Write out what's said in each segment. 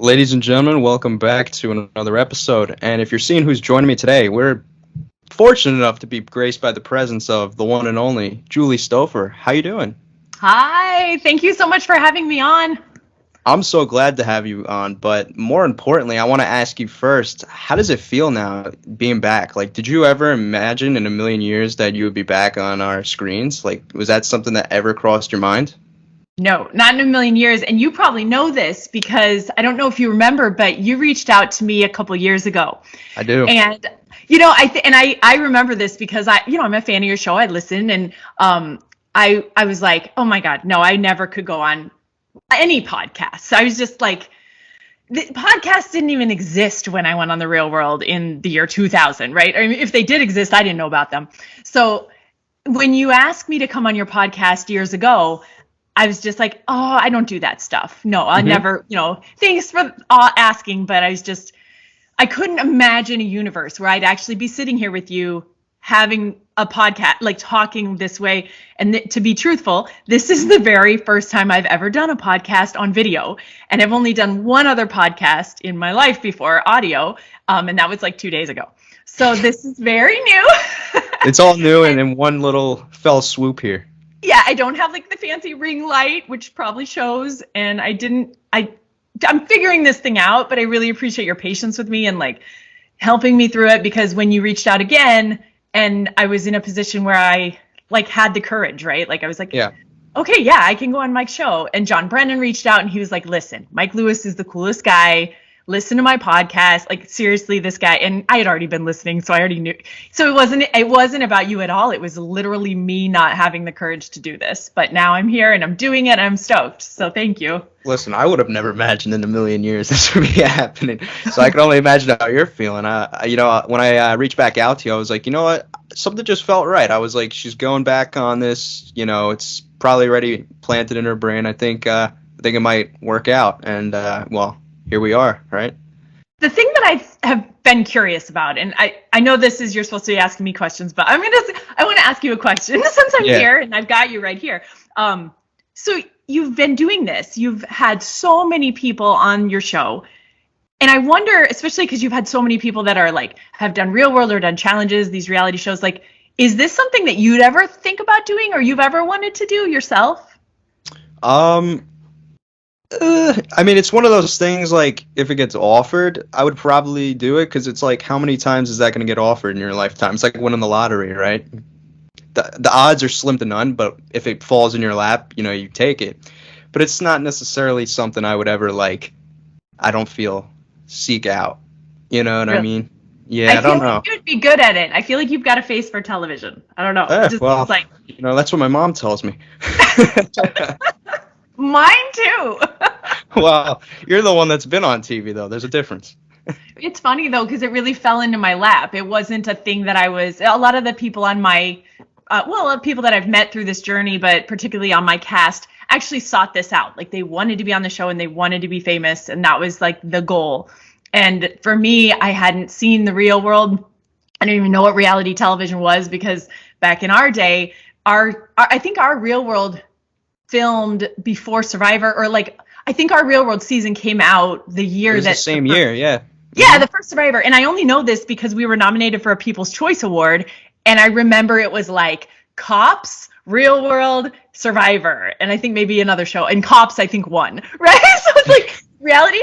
Ladies and gentlemen, welcome back to another episode. And if you're seeing who's joining me today, we're fortunate enough to be graced by the presence of the one and only Julie Stoffer. How you doing? Hi, thank you so much for having me on. I'm so glad to have you on, but more importantly, I want to ask you first, how does it feel now being back? Like, did you ever imagine in a million years that you would be back on our screens? Like, was that something that ever crossed your mind? No, not in a million years. And you probably know this because I don't know if you remember, but you reached out to me a couple years ago. I do. And I remember this because I'm a fan of your show. I listen and I was like, oh my God, no, I never could go on any podcast. So I was just like, the podcasts didn't even exist when I went on The Real World in the year 2000, right? I mean, if they did exist, I didn't know about them. So when you asked me to come on your podcast years ago, I was just like, oh, I don't do that stuff. No, I never, thanks for asking. But I couldn't imagine a universe where I'd actually be sitting here with you having a podcast, like talking this way. And to be truthful, this is the very first time I've ever done a podcast on video. And I've only done one other podcast in my life before, audio. And that was like 2 days ago. So this is very new. It's all new and in one little fell swoop here. Yeah, I don't have like the fancy ring light, which probably shows. And I'm figuring this thing out, but I really appreciate your patience with me and like helping me through it, because when you reached out again and I was in a position where I like had the courage, right? Like I was like, Yeah. Okay, yeah, I can go on Mike's show. And John Brennan reached out and he was like, listen, Mike Lewis is the coolest guy. Listen to my podcast. Like seriously, this guy. And I had already been listening, so I already knew. So it wasn't about you at all. It was literally me not having the courage to do this. But now I'm here and I'm doing it and I'm stoked. So thank you. Listen, I would have never imagined in a million years this would be happening. So I can only imagine how you're feeling. When I reached back out to you, I was like, you know what? Something just felt right. I was like, she's going back on this. It's probably already planted in her brain. I think it might work out. And here we are, right? The thing that I have been curious about, and I know you're supposed to be asking me questions, but I want to ask you a question since I'm here and I've got you right here. So you've been doing this. You've had so many people on your show. And I wonder, especially because you've had so many people that are like, have done Real World or done challenges, these reality shows, like, is this something that you'd ever think about doing or you've ever wanted to do yourself? It's one of those things, like, if it gets offered, I would probably do it, because it's like, how many times is that going to get offered in your lifetime? It's like winning the lottery, right? The odds are slim to none, but if it falls in your lap, you take it. But it's not necessarily something I would ever, like, I don't feel seek out. You know what I mean? Yeah, I don't know. You'd be good at it. I feel like you've got a face for television. I don't know. That's what my mom tells me. Mine too. Well, you're the one that's been on TV, though. There's a difference. It's funny, though, because it really fell into my lap. It wasn't a thing that a lot of the people on my, people that I've met through this journey, but particularly on my cast, actually sought this out. Like they wanted to be on the show and they wanted to be famous. And that was like the goal. And for me, I hadn't seen The Real World. I don't even know what reality television was, because back in our day, I think our Real World filmed before Survivor, or like I think our Real World season came out the year the same year, yeah. Yeah, the first Survivor. And I only know this because we were nominated for a People's Choice Award, and I remember it was like Cops, Real World, Survivor, and I think maybe another show. And Cops, I think, won, right? So it's like reality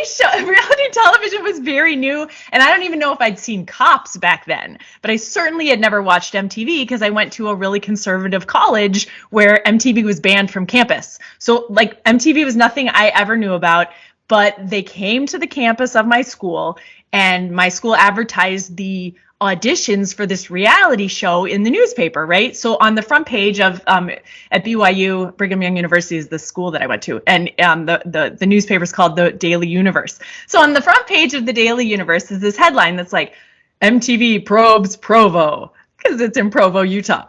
television was very new, and I don't even know if I'd seen Cops back then, but I certainly had never watched MTV because I went to a really conservative college where MTV was banned from campus. So like MTV was nothing I ever knew about, but they came to the campus of my school, and my school advertised the auditions for this reality show in the newspaper, right? So on the front page of at BYU, Brigham Young University is the school that I went to, and the newspaper is called the Daily Universe. So on the front page of the Daily Universe is this headline that's like, MTV probes Provo, because it's in Provo, Utah.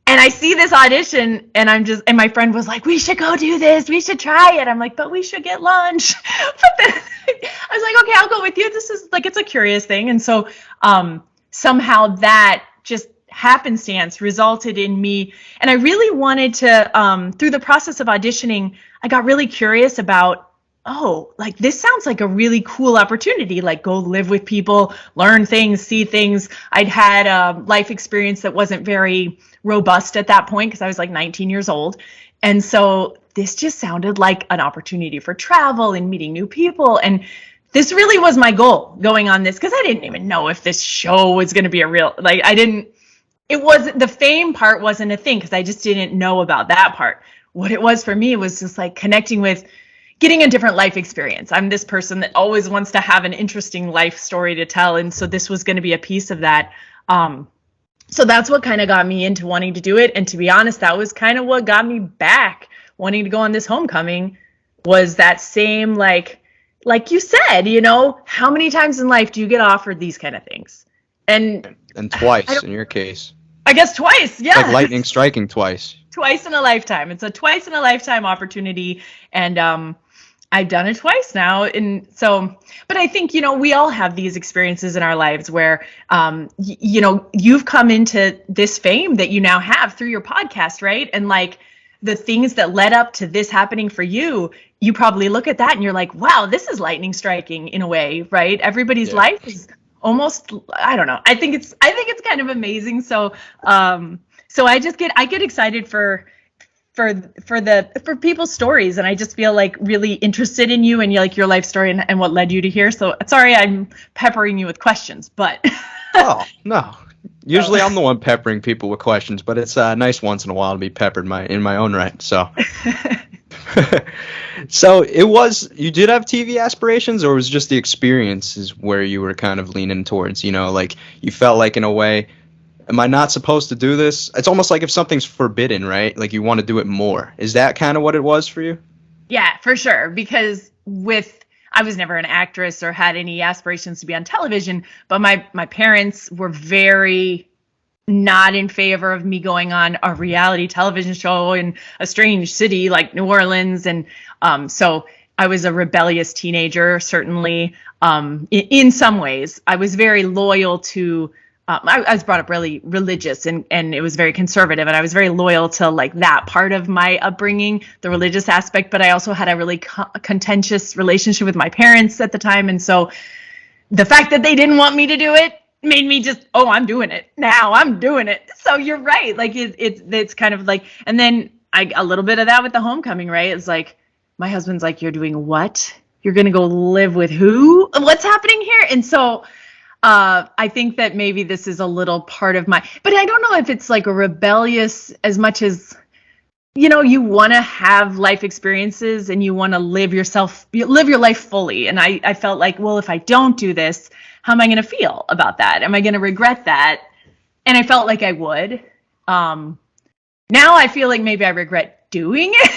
And I see this audition, and and my friend was like, we should go do this. We should try it. I'm like, but we should get lunch. But then I was like, okay, I'll go with you. This is like, it's a curious thing. And so somehow that just happenstance resulted in me. And I really wanted to, through the process of auditioning, I got really curious about oh, like this sounds like a really cool opportunity. Like go live with people, learn things, see things. I'd had a life experience that wasn't very robust at that point because I was like 19 years old. And so this just sounded like an opportunity for travel and meeting new people. And this really was my goal going on this, because I didn't even know if this show was going to be a real, like it wasn't, the fame part wasn't a thing because I just didn't know about that part. What it was for me was just like connecting with, getting a different life experience. I'm this person that always wants to have an interesting life story to tell. And so this was going to be a piece of that. So that's what kind of got me into wanting to do it. And to be honest, that was kind of what got me back wanting to go on this homecoming, was that same, like you said, you know, how many times in life do you get offered these kind of things? And twice in your case. I guess twice, yeah. Like lightning striking twice. Twice in a lifetime. It's a twice in a lifetime opportunity. And I've done it twice now. And so, but I think, you know, we all have these experiences in our lives where, you know, you've come into this fame that you now have through your podcast, right? And like the things that led up to this happening for you, you probably look at that and you're like, wow, this is lightning striking in a way, right? Everybody's life is almost, I don't know. I think it's kind of amazing. So, so I get excited for people's stories, and I just feel like really interested in you and your life story and what led you to here. So sorry, I'm peppering you with questions, but oh no, usually I'm the one peppering people with questions, but it's nice once in a while to be peppered in my own right. So, so you did have TV aspirations, or was it just the experiences where you were kind of leaning towards? You know, like you felt like in a way, am I not supposed to do this? It's almost like if something's forbidden, right? Like you want to do it more. Is that kind of what it was for you? Yeah, for sure. Because I was never an actress or had any aspirations to be on television, but my parents were very not in favor of me going on a reality television show in a strange city like New Orleans. And so I was a rebellious teenager, certainly. In some ways, I was very loyal to I was brought up really religious and it was very conservative, and I was very loyal to like that part of my upbringing, the religious aspect, but I also had a really contentious relationship with my parents at the time. And so the fact that they didn't want me to do it made me just, oh, I'm doing it now. I'm doing it. So you're right. Like it's kind of like, and then a little bit of that with the homecoming, right? It's like, my husband's like, you're doing what? You're going to go live with who? What's happening here? And so I think that maybe this is a little part of but I don't know if it's like a rebellious as much as, you know, you want to have life experiences and you want to live your life fully. And I felt like, well, if I don't do this, how am I going to feel about that? Am I going to regret that? And I felt like I would. Now I feel like maybe I regret doing it.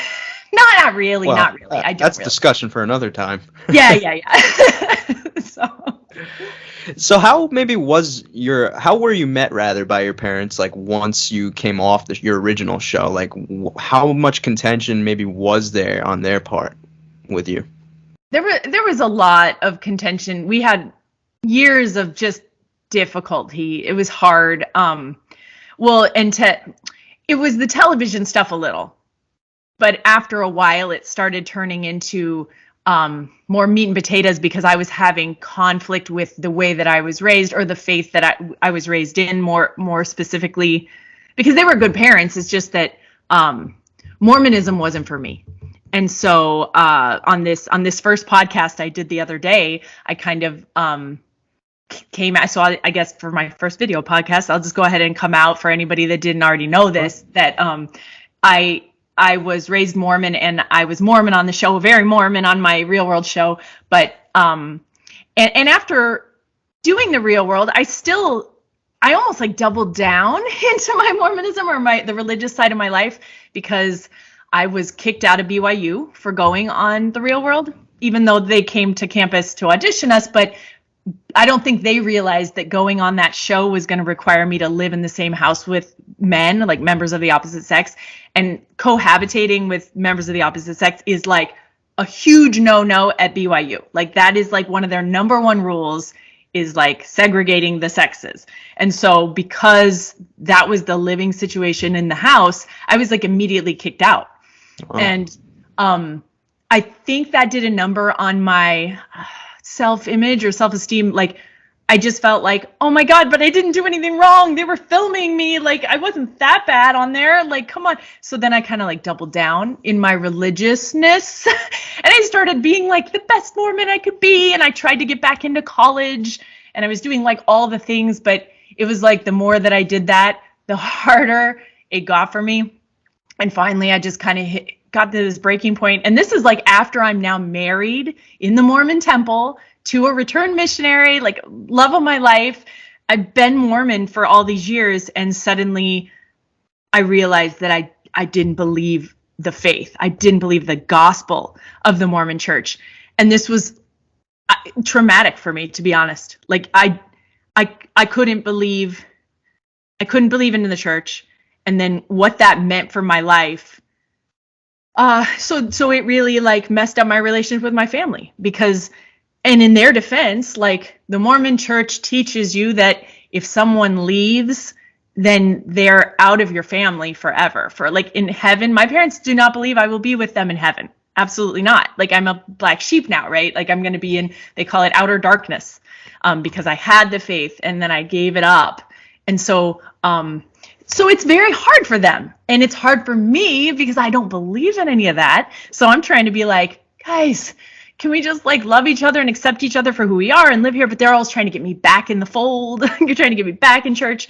Not really. Well, not really. I don't. That's really. Discussion for another time. Yeah. So how were you met rather by your parents, like once you came off your original show? Like how much contention maybe was there on their part with you? There was a lot of contention. We had years of just difficulty. It was hard. It was the television stuff a little, but after a while it started turning into more meat and potatoes, because I was having conflict with the way that I was raised, or the faith that I was raised in, more specifically, because they were good parents. It's just that Mormonism wasn't for me. And so on this first podcast I did the other day, I kind of so I guess for my first video podcast, I'll just go ahead and come out for anybody that didn't already know this, that I was raised Mormon, and I was Mormon on the show, very Mormon on my Real World show. But and after doing the Real World, I almost like doubled down into my Mormonism, or the religious side of my life, because I was kicked out of BYU for going on the Real World, even though they came to campus to audition us. But I don't think they realized that going on that show was going to require me to live in the same house with men, like members of the opposite sex, and cohabitating with members of the opposite sex is like a huge no-no at BYU. Like that is like one of their number one rules, is like segregating the sexes. And so because that was the living situation in the house, I was like immediately kicked out. Wow. And I think that did a number on my self-image or self-esteem. Like, I just felt like, oh my God, but I didn't do anything wrong. They were filming me. Like, I wasn't that bad on there. Like, come on. So then I kind of like doubled down in my religiousness and I started being like the best Mormon I could be. And I tried to get back into college and I was doing like all the things, but it was like the more that I did that, the harder it got for me. And finally, I just kind of got to this breaking point. And this is like after I'm now married in the Mormon temple to a returned missionary, like love of my life. I've been Mormon for all these years. And suddenly I realized that I didn't believe the faith. I didn't believe the gospel of the Mormon church. And this was traumatic for me, to be honest. Like I couldn't believe in the church. And then what that meant for my life. So it really like messed up my relationship with my family because, and in their defense, like the Mormon church teaches you that if someone leaves, then they're out of your family forever. For like in heaven, my parents do not believe I will be with them in heaven. Absolutely not. Like I'm a black sheep now, right? Like I'm going to be in, they call it outer darkness, because I had the faith and then I gave it up. And so it's very hard for them. And it's hard for me because I don't believe in any of that. So I'm trying to be like, guys, can we just like love each other and accept each other for who we are and live here? But they're always trying to get me back in the fold. You're trying to get me back in church.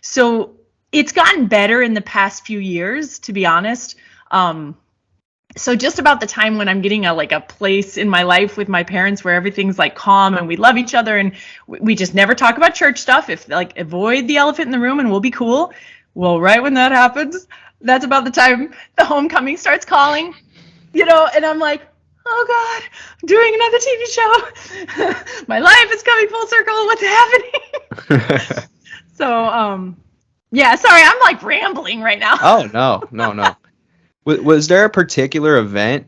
So it's gotten better in the past few years, to be honest. So just about the time when I'm getting a place in my life with my parents where everything's like calm and we love each other and we just never talk about church stuff. If like avoid the elephant in the room and we'll be cool. Well, right when that happens, that's about the time the homecoming starts calling, and I'm like, oh God, I'm doing another TV show. My life is coming full circle. What's happening? So, yeah, sorry, I'm like rambling right now. Oh, no. Was there a particular event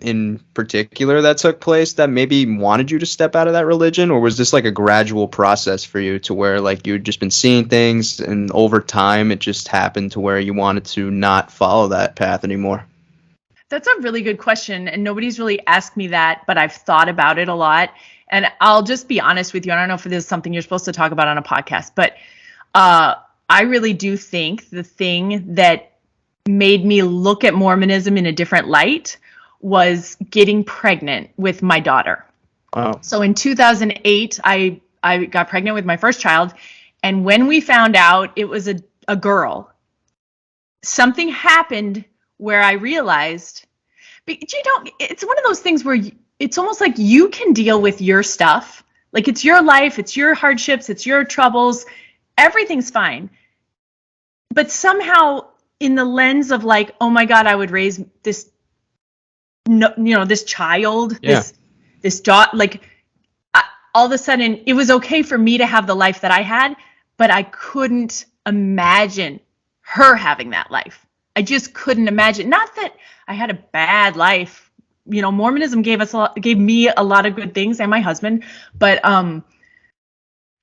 in particular that took place that maybe wanted you to step out of that religion? Or was this like a gradual process for you to where like you'd just been seeing things and over time it just happened to where you wanted to not follow that path anymore? That's a really good question. And nobody's really asked me that, but I've thought about it a lot. And I'll just be honest with you. I don't know if this is something you're supposed to talk about on a podcast, but I really do think the thing that made me look at Mormonism in a different light was getting pregnant with my daughter. Wow. So in 2008, I got pregnant with my first child. And when we found out it was a girl, something happened where I realized, it's one of those things where it's almost like you can deal with your stuff. Like it's your life, it's your hardships, it's your troubles. Everything's fine. But somehow in the lens of like, oh my God, I would raise this, this child, yeah. this daughter, like all of a sudden it was okay for me to have the life that I had, but I couldn't imagine her having that life. I just couldn't imagine. Not that I had a bad life. Mormonism gave me a lot of good things and my husband, but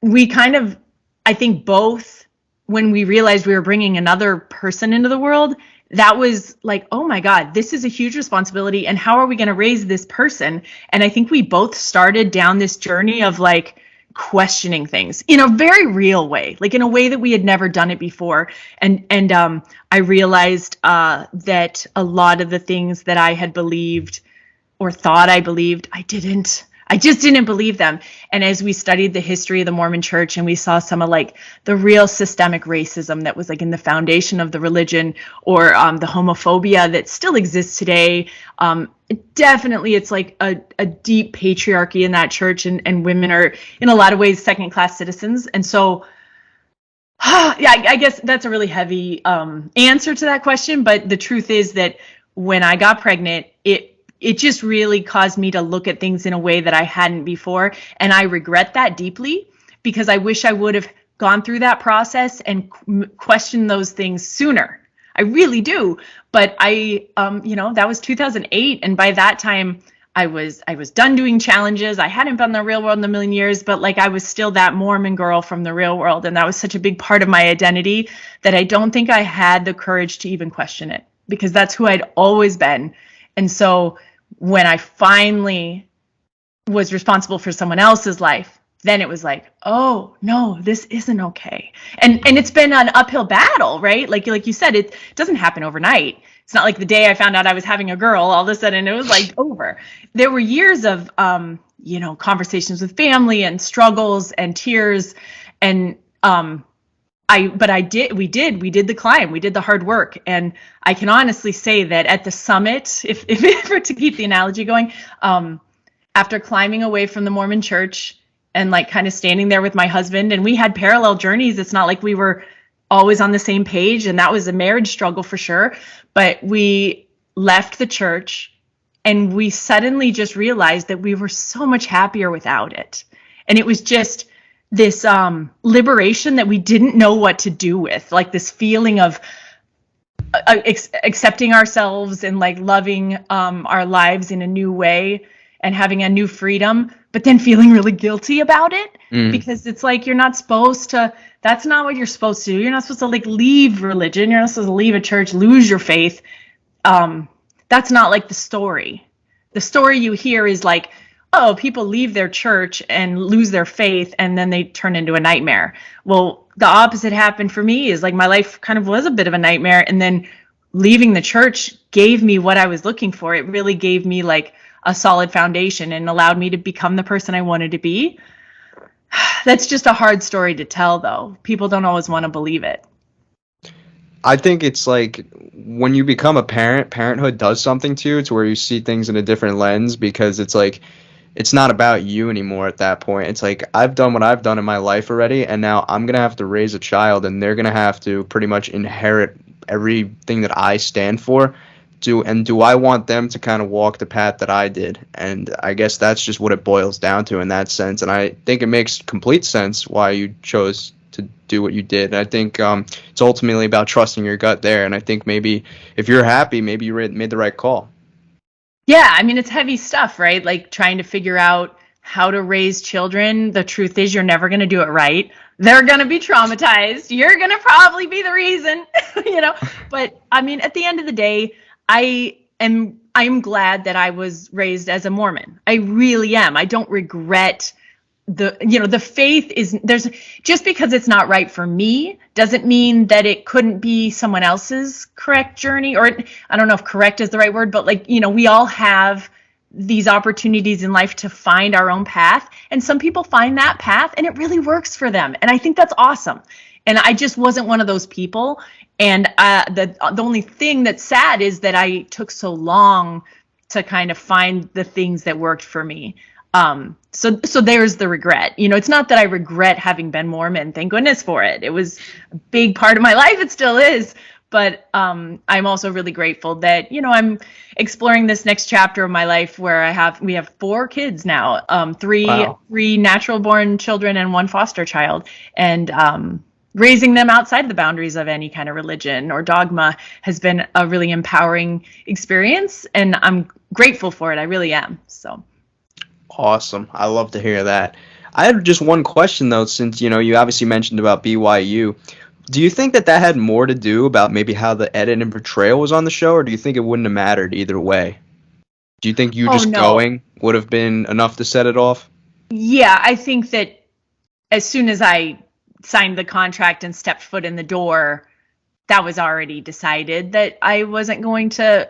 we kind of, I think both, when we realized we were bringing another person into the world, that was like, oh my God, this is a huge responsibility. And how are we going to raise this person? And I think we both started down this journey of like questioning things in a very real way, like in a way that we had never done it before. And I realized that a lot of the things that I had believed or thought I believed, I just didn't believe them. And as we studied the history of the Mormon church and we saw some of like the real systemic racism that was like in the foundation of the religion, or the homophobia that still exists today, definitely it's like a deep patriarchy in that church, and women are in a lot of ways second-class citizens. And so, yeah, I guess that's a really heavy answer to that question. But the truth is that when I got pregnant, it just really caused me to look at things in a way that I hadn't before. And I regret that deeply because I wish I would have gone through that process and questioned those things sooner. I really do. But that was 2008. And by that time I was done doing challenges. I hadn't been in the real world in a million years, but like I was still that Mormon girl from the real world. And that was such a big part of my identity that I don't think I had the courage to even question it, because that's who I'd always been. And so when I finally was responsible for someone else's life, then it was like, oh no, this isn't okay. And it's been an uphill battle, right? Like you said, it doesn't happen overnight. It's not like the day I found out I was having a girl, all of a sudden it was like over. There were years of conversations with family and struggles and tears, and we did the climb, we did the hard work. And I can honestly say that at the summit, if to keep the analogy going, after climbing away from the Mormon church and like kind of standing there with my husband, and we had parallel journeys. It's not like we were always on the same page, and that was a marriage struggle for sure. But we left the church and we suddenly just realized that we were so much happier without it. And it was just this liberation that we didn't know what to do with, like this feeling of accepting ourselves and like loving our lives in a new way and having a new freedom, but then feeling really guilty about it because it's like you're not supposed to, that's not what you're supposed to do. You're not supposed to like leave religion. You're not supposed to leave a church, lose your faith. That's not like the story. The story you hear is like, oh, people leave their church and lose their faith and then they turn into a nightmare. Well, the opposite happened for me, is like my life kind of was a bit of a nightmare, and then leaving the church gave me what I was looking for. It really gave me like a solid foundation and allowed me to become the person I wanted to be. That's just a hard story to tell, though. People don't always want to believe it. I think it's like when you become a parent, parenthood does something to you. It's where you see things in a different lens, because it's like, it's not about you anymore at that point. It's like, I've done what I've done in my life already, and now I'm going to have to raise a child, and they're going to have to pretty much inherit everything that I stand for. Do I want them to kind of walk the path that I did? And I guess that's just what it boils down to in that sense. And I think it makes complete sense why you chose to do what you did. And I think it's ultimately about trusting your gut there. And I think maybe if you're happy, maybe you made the right call. Yeah, I mean, it's heavy stuff, right? Like trying to figure out how to raise children. The truth is, you're never going to do it right. They're going to be traumatized. You're going to probably be the reason, But I mean, at the end of the day, I am glad that I was raised as a Mormon. I really am. I don't regret the faith is, there's, just because it's not right for me doesn't mean that it couldn't be someone else's correct journey, or I don't know if correct is the right word, but like, we all have these opportunities in life to find our own path. And some people find that path and it really works for them. And I think that's awesome. And I just wasn't one of those people. And the only thing that's sad is that I took so long to kind of find the things that worked for me. So there's the regret. It's not that I regret having been Mormon. Thank goodness for it. It was a big part of my life. It still is. But I'm also really grateful that, I'm exploring this next chapter of my life where we have 4 kids now, three natural born children and 1 foster child. And raising them outside the boundaries of any kind of religion or dogma has been a really empowering experience. And I'm grateful for it. I really am. So. Awesome. I love to hear that. I had just one question, though, since, you obviously mentioned about BYU. Do you think that had more to do about maybe how the edit and portrayal was on the show, or do you think it wouldn't have mattered either way? Do you think going would have been enough to set it off? Yeah, I think that as soon as I signed the contract and stepped foot in the door, that was already decided that I wasn't going to.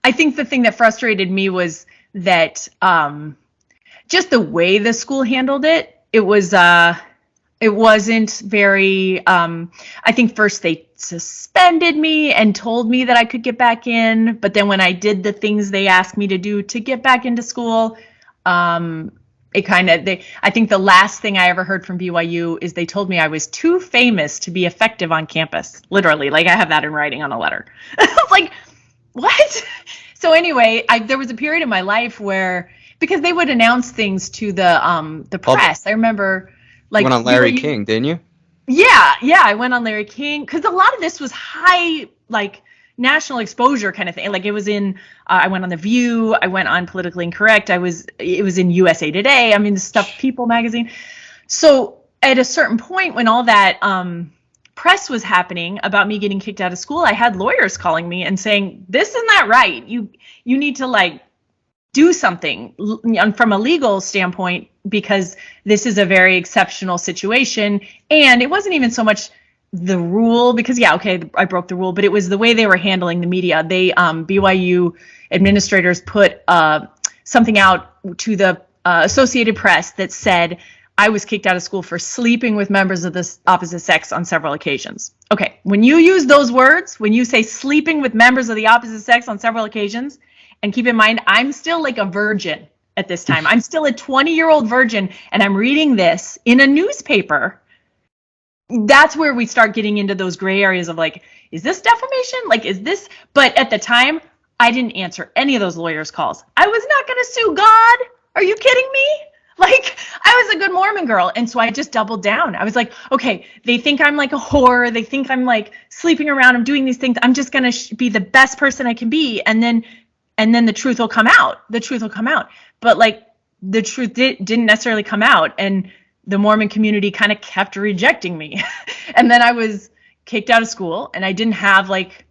I think the thing that frustrated me was that just the way the school handled it. It wasn't very, I think first they suspended me and told me that I could get back in. But then when I did the things they asked me to do to get back into school, I think the last thing I ever heard from BYU is they told me I was too famous to be effective on campus. Literally, like I have that in writing on a letter. I was like, what? So anyway, there was a period in my life where, because they would announce things to the press. I remember. You went on Larry King, didn't you? Yeah, I went on Larry King because a lot of this was high, like national exposure kind of thing. Like it was in, I went on The View, I went on Politically Incorrect, it was in USA Today. I mean, the stuff, People magazine. So at a certain point when all that press was happening about me getting kicked out of school, I had lawyers calling me and saying, this is not right. You need to like do something from a legal standpoint, because this is a very exceptional situation. And it wasn't even so much the rule, because I broke the rule, but it was the way they were handling the media. They BYU administrators put something out to the Associated Press that said I was kicked out of school for sleeping with members of the opposite sex on several occasions. Okay, when you use those words, when you say sleeping with members of the opposite sex on several occasions, and keep in mind, I'm still like a virgin at this time. I'm still a 20-year-old virgin, and I'm reading this in a newspaper. That's where we start getting into those gray areas of like, is this defamation? Like, is this? But at the time, I didn't answer any of those lawyers' calls. I was not going to sue God. Are you kidding me? Like, I was a good Mormon girl. And so I just doubled down. I was like, okay, they think I'm like a whore. They think I'm like sleeping around. I'm doing these things. I'm just going to be the best person I can be. And then the truth will come out. The truth will come out. But like, the truth didn't necessarily come out. And the Mormon community kind of kept rejecting me. And then I was kicked out of school, and I didn't have like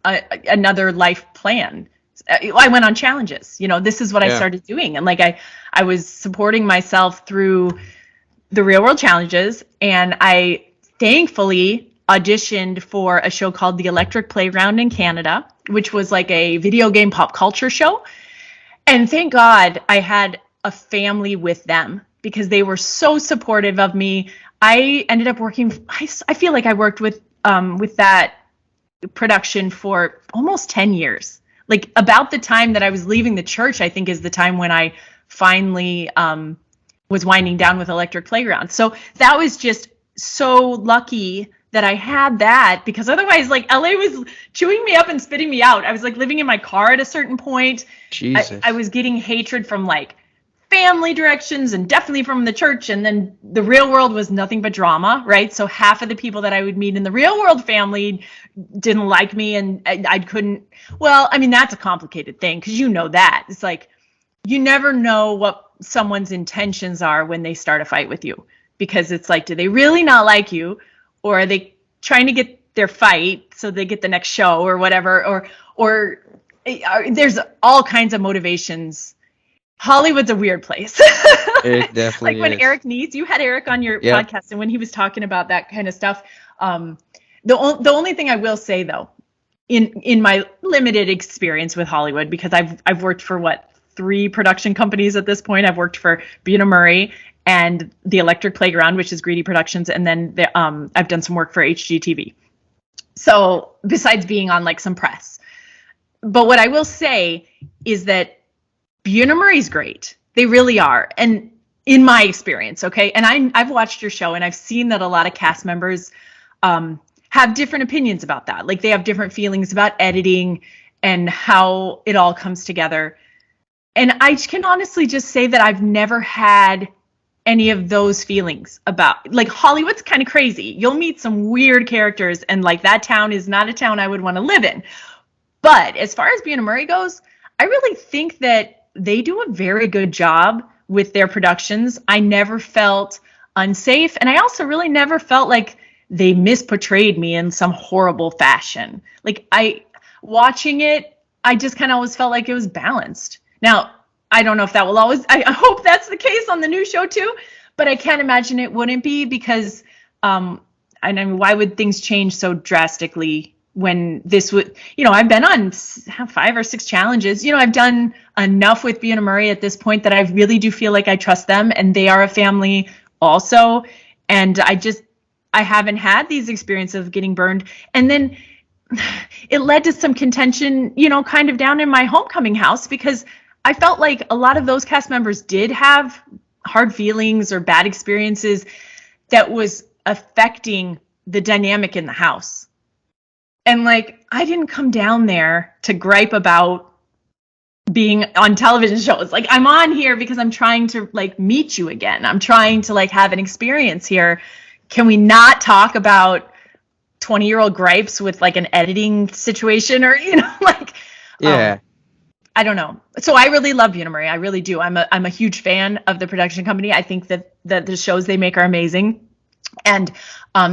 another life plan. I went on challenges. This is what I started doing. And like, I was supporting myself through the real world challenges. And I thankfully auditioned for a show called The Electric Playground in Canada, which was like a video game pop culture show. And thank God I had a family with them, because they were so supportive of me. I ended up working, I feel like I worked with that production for almost 10 years. Like, about the time that I was leaving the church, I think is the time when I finally was winding down with Electric Playground. So that was just so lucky that I had that, because otherwise, like, LA was chewing me up and spitting me out. I was like living in my car at a certain point. Jesus. I was getting hatred from like family directions and definitely from the church. And then the real world was nothing but drama, right? So half of the people that I would meet in the real world family didn't like me, and I couldn't. Well, I mean, that's a complicated thing, because that. It's like, you never know what someone's intentions are when they start a fight with you, because it's like, do they really not like you? Or are they trying to get their fight so they get the next show or whatever? Or there's all kinds of motivations. Hollywood's a weird place. It definitely like when is. Eric Needs, you had Eric on your podcast, and when he was talking about that kind of stuff, the only thing I will say though, in my limited experience with Hollywood, because I've worked for 3 production companies at this point. I've worked for Buena Murray and the Electric Playground, which is Greedy Productions, and then I've done some work for HGTV. So besides being on like some press, but what I will say is that Buena Murray's great. They really are. And in my experience, okay? And I've watched your show, and I've seen that a lot of cast members have different opinions about that. Like, they have different feelings about editing and how it all comes together. And I can honestly just say that I've never had any of those feelings about, like, Hollywood's kind of crazy. You'll meet some weird characters, and like, that town is not a town I would want to live in. But as far as Buena Murray goes, I really think that they do a very good job with their productions. I never felt unsafe, and I also really never felt like they misportrayed me in some horrible fashion. Like, watching it, I just kind of always felt like it was balanced. Now, I don't know if that will always, I hope that's the case on the new show too, but I can't imagine it wouldn't be, because I mean, why would things change so drastically when this would, I've been on 5 or 6 challenges. I've done enough with Buena Murray at this point that I really do feel like I trust them, and they are a family also. And I haven't had these experiences of getting burned. And then it led to some contention, kind of down in my homecoming house, because I felt like a lot of those cast members did have hard feelings or bad experiences that was affecting the dynamic in the house. And like, I didn't come down there to gripe about being on television shows. Like, I'm on here because I'm trying to like meet you again. I'm trying to like have an experience here. Can we not talk about 20-year-old gripes with like an editing situation, or, like, yeah. I don't know. So I really love Buena Murray. I really do. I'm a huge fan of the production company. I think that the shows they make are amazing. And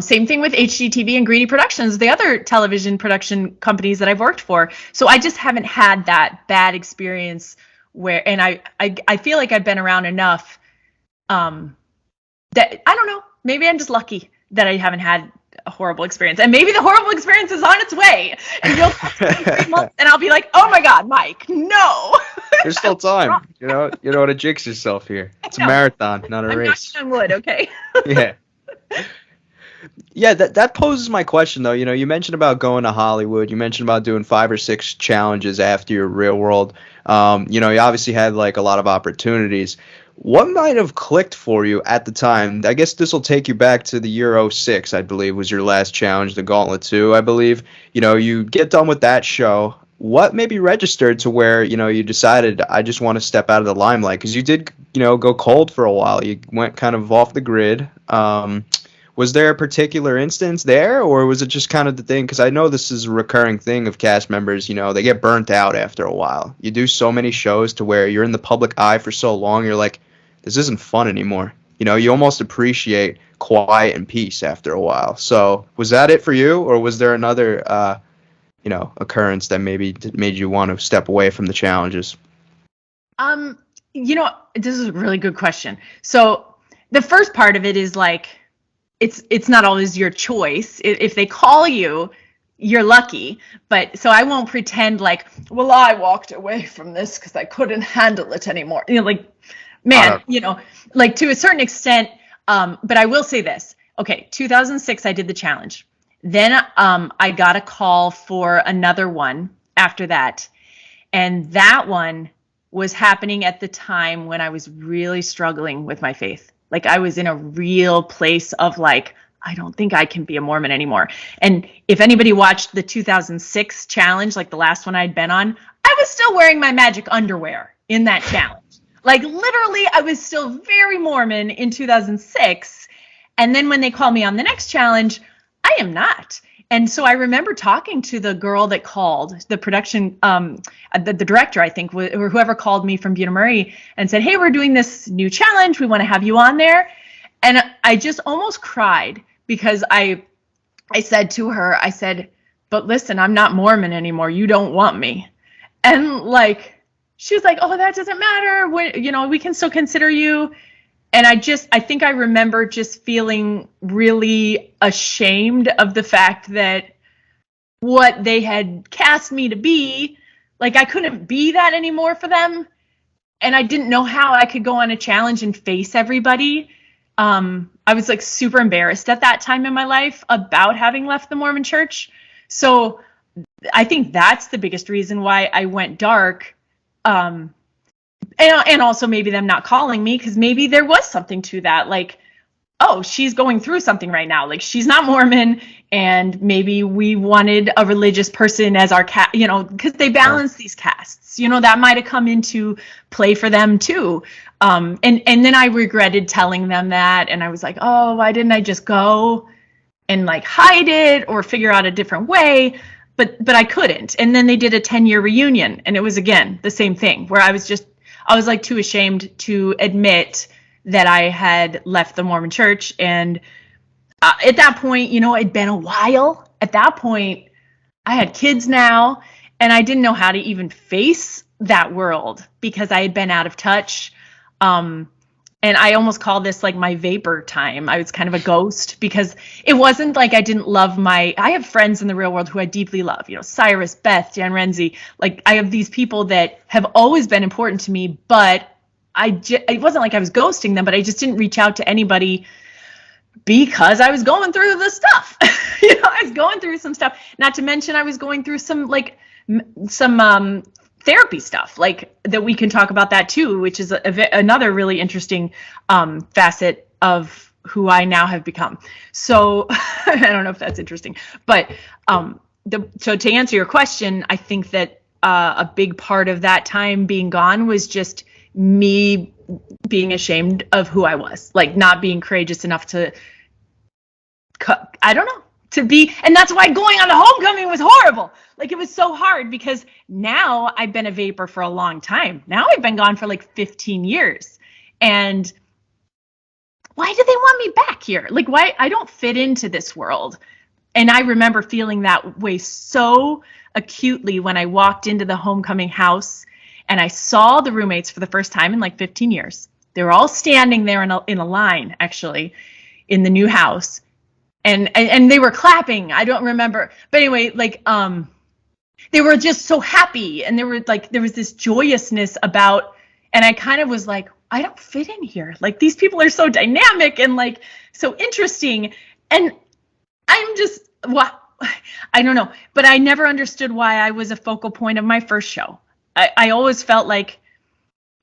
same thing with HGTV and Greedy Productions, the other television production companies that I've worked for. So I just haven't had that bad experience where, and I feel like I've been around enough that, I don't know, maybe I'm just lucky that I haven't had a horrible experience. And maybe the horrible experience is on its way. And you'll text me in 3 months and I'll be like, oh my God, Mike, no. There's still time. You don't want to jinx yourself here. It's a marathon, not a race. I'm knocking on wood, okay? Yeah. Yeah, that poses my question though. You mentioned about going to Hollywood. You mentioned about doing 5 or 6 challenges after your real world. You obviously had like a lot of opportunities. What might have clicked for you at the time? I guess this will take you back to the year 06, I believe, was your last challenge, the Gauntlet 2, I believe. You get done with that show. What maybe registered to where, you decided, I just want to step out of the limelight? Because you did, go cold for a while. You went kind of off the grid. Was there a particular instance there, or was it just kind of the thing? Because I know this is a recurring thing of cast members, they get burnt out after a while. You do so many shows to where you're in the public eye for so long, you're like, this isn't fun anymore. You almost appreciate quiet and peace after a while. So was that it for you, or was there another, occurrence that maybe made you want to step away from the challenges? This is a really good question. So the first part of it is like, it's not always your choice. If they call you, you're lucky. But so I won't pretend like, well, I walked away from this because I couldn't handle it anymore. Man, like to a certain extent. But I will say this. Okay, 2006, I did the challenge. Then I got a call for another one after that. And that one was happening at the time when I was really struggling with my faith. Like I was in a real place of like, I don't think I can be a Mormon anymore. And if anybody watched the 2006 challenge, like the last one I'd been on, I was still wearing my magic underwear in that challenge. Like literally, I was still very Mormon in 2006. And then when they called me on the next challenge, I am not. And so I remember talking to the girl that called, the production, the director, I think, or whoever called me from Buena Murray and said, hey, we're doing this new challenge. We want to have you on there. And I just almost cried because I said to her, I said, but listen, I'm not Mormon anymore. You don't want me. And like, she was like, oh, that doesn't matter. We can still consider you. And I think I remember just feeling really ashamed of the fact that what they had cast me to be, like I couldn't be that anymore for them. And I didn't know how I could go on a challenge and face everybody. I was like super embarrassed at that time in my life about having left the Mormon church. So I think that's the biggest reason why I went dark. And also maybe them not calling me because maybe there was something to that. Like, oh, she's going through something right now. Like she's not Mormon and maybe we wanted a religious person as our cast, because they balance these casts, that might have come into play for them too. And then I regretted telling them that. And I was like, oh, why didn't I just go and like hide it or figure out a different way? But I couldn't. And then they did a 10-year reunion. And it was, again, the same thing where I was like too ashamed to admit that I had left the Mormon church. And at that point, it'd been a while. At that point, I had kids now, and I didn't know how to even face that world because I had been out of touch. And I almost call this like my vapor time. I was kind of a ghost because it wasn't like I didn't love I have friends in the real world who I deeply love, Cyrus, Beth, Dan Renzi. Like I have these people that have always been important to me, but it wasn't like I was ghosting them, but I just didn't reach out to anybody because I was going through the stuff. I was going through some stuff, not to mention I was going through some therapy stuff like that. We can talk about that too, which is another really interesting facet of who I now have become. So I don't know if that's interesting, but so to answer your question, I think that a big part of that time being gone was just me being ashamed of who I was, like not being courageous enough to, I don't know, to be, and that's why going on the homecoming was horrible. Like it was so hard because now I've been a vapor for a long time. Now I've been gone for like 15 years. And why do they want me back here? Like, why? I don't fit into this world. And I remember feeling that way so acutely when I walked into the homecoming house and I saw the roommates for the first time in like 15 years. They were all standing there in a line, actually, in the new house. And they were clapping. I don't remember. But anyway, like, they were just so happy. And there was this joyousness about, and I kind of was like, I don't fit in here. Like, these people are so dynamic and like so interesting. And I'm just, I don't know. But I never understood why I was a focal point of my first show. I always felt like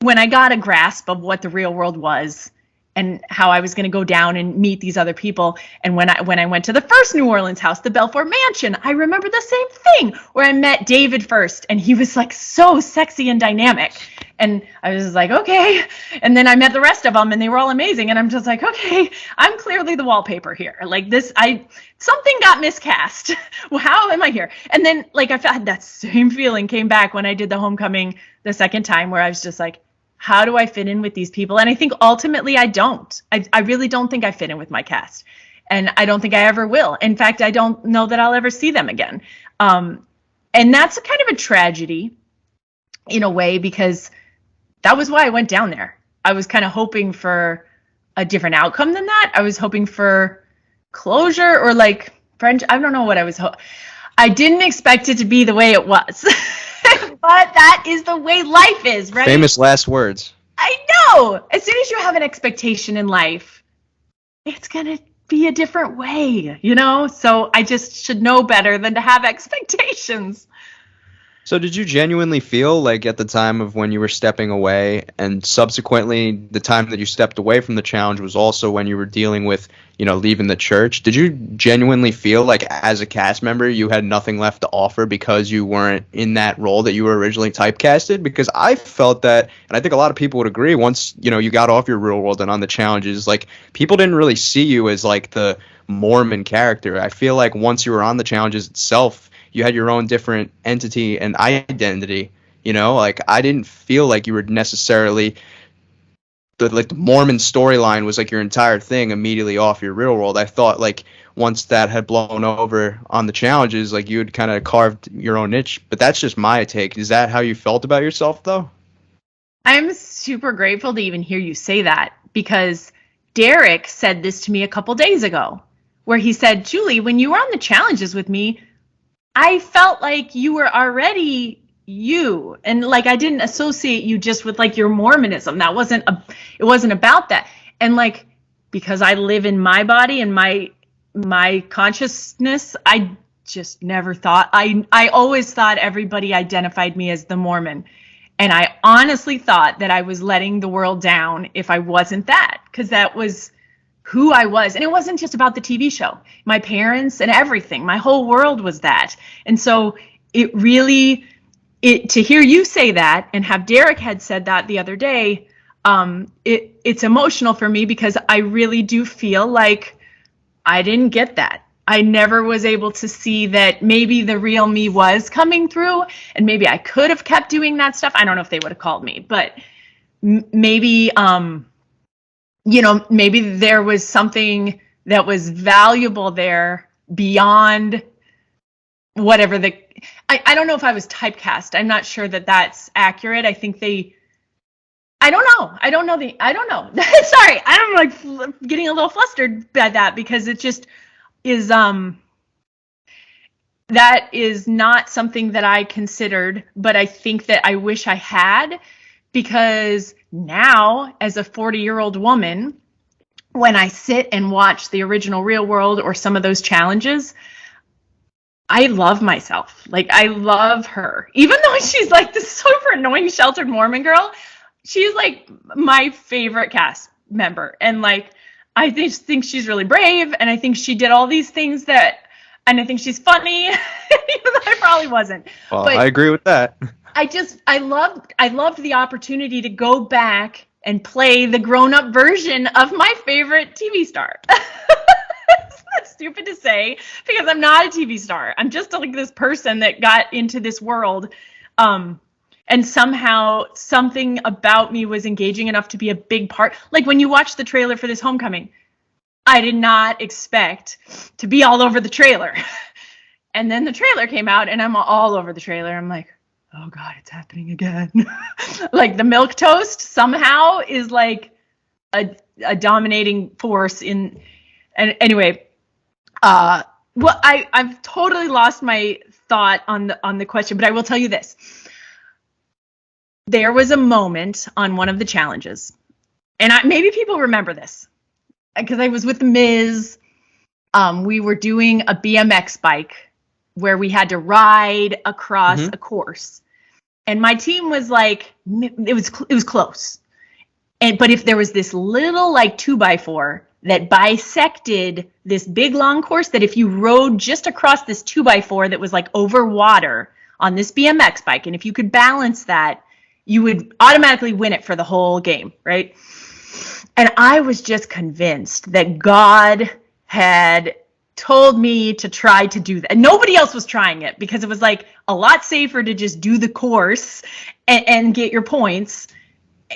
when I got a grasp of what the real world was and how I was going to go down and meet these other people. And when I went to the first New Orleans house, the Belfour Mansion, I remember the same thing where I met David first, and he was like so sexy and dynamic. And I was like, okay. And then I met the rest of them, and they were all amazing. And I'm just like, okay, I'm clearly the wallpaper here. Like this, something got miscast. Well, how am I here? And then like I had that same feeling came back when I did the homecoming the second time, where I was just like, how do I fit in with these people? And I think ultimately I don't. I really don't think I fit in with my cast. And I don't think I ever will. In fact, I don't know that I'll ever see them again. And that's kind of a tragedy in a way, because that was why I went down there. I was kind of hoping for a different outcome than that. I was hoping for closure or like French. I don't know what I was I didn't expect it to be the way it was. But that is the way life is, right? Famous last words. I know. As soon as you have an expectation in life, it's going to be a different way, you know? So I just should know better than to have expectations. So did you genuinely feel like at the time of when you were stepping away, and subsequently the time that you stepped away from the challenge was also when you were dealing with, leaving the church, did you genuinely feel like as a cast member you had nothing left to offer because you weren't in that role that you were originally typecasted? Because I felt that, and I think a lot of people would agree, once, you got off your real world and on the challenges, like people didn't really see you as like the Mormon character. I feel like once you were on the challenges itself, you had your own different entity and identity, like I didn't feel like you were necessarily the Mormon storyline was like your entire thing immediately off your real world. I thought like once that had blown over on the challenges, like you had kind of carved your own niche, but that's just my take. Is that how you felt about yourself though? I'm super grateful to even hear you say that, because Derek said this to me a couple days ago, where he said, Julie, when you were on the challenges with me, I felt like you were already you, and like I didn't associate you just with like your Mormonism. That it wasn't about that. And like, because I live in my body and my consciousness, I just never thought, I always thought everybody identified me as the Mormon. And I honestly thought that I was letting the world down if I wasn't that, because that was who I was. And it wasn't just about the TV show. My parents and everything, my whole world was that. And so it really, to hear you say that and have Derek had said that the other day, it's emotional for me, because I really do feel like I didn't get that. I never was able to see that maybe the real me was coming through, and maybe I could have kept doing that stuff. I don't know if they would have called me, but maybe, maybe there was something that was valuable there beyond whatever I don't know if I was typecast. I'm not sure that that's accurate. I think I don't know. Sorry, I'm like getting a little flustered by that, because it just is, that is not something that I considered, but I think that I wish I had, because now as a 40-year-old woman, when I sit and watch the original Real World or some of those challenges, I love myself. Like, I love her. Even though she's like this super annoying sheltered Mormon girl, she's like my favorite cast member. And like, I just think she's really brave, and I think she did all these things and I think she's funny, even though I probably wasn't. Well, but I agree with that. I loved the opportunity to go back and play the grown-up version of my favorite TV star. That's stupid to say, because I'm not a TV star. I'm just like this person that got into this world. And somehow something about me was engaging enough to be a big part. Like when you watch the trailer for this homecoming, I did not expect to be all over the trailer. And then the trailer came out and I'm all over the trailer. I'm like, oh God, it's happening again. Like the milquetoast somehow is like a dominating force in, and anyway, well, I've totally lost my thought on the question, but I will tell you this. There was a moment on one of the challenges, and maybe people remember this, because I was with the Miz. We were doing a BMX bike where we had to ride across a course, and my team was like, it was close, but if there was this little like 2x4 that bisected this big long course, that if you rode just across this 2x4 that was like over water on this BMX bike, and if you could balance that, you would automatically win it for the whole game, right? And I was just convinced that God had told me to try to do that. And nobody else was trying it, because it was like a lot safer to just do the course and get your points.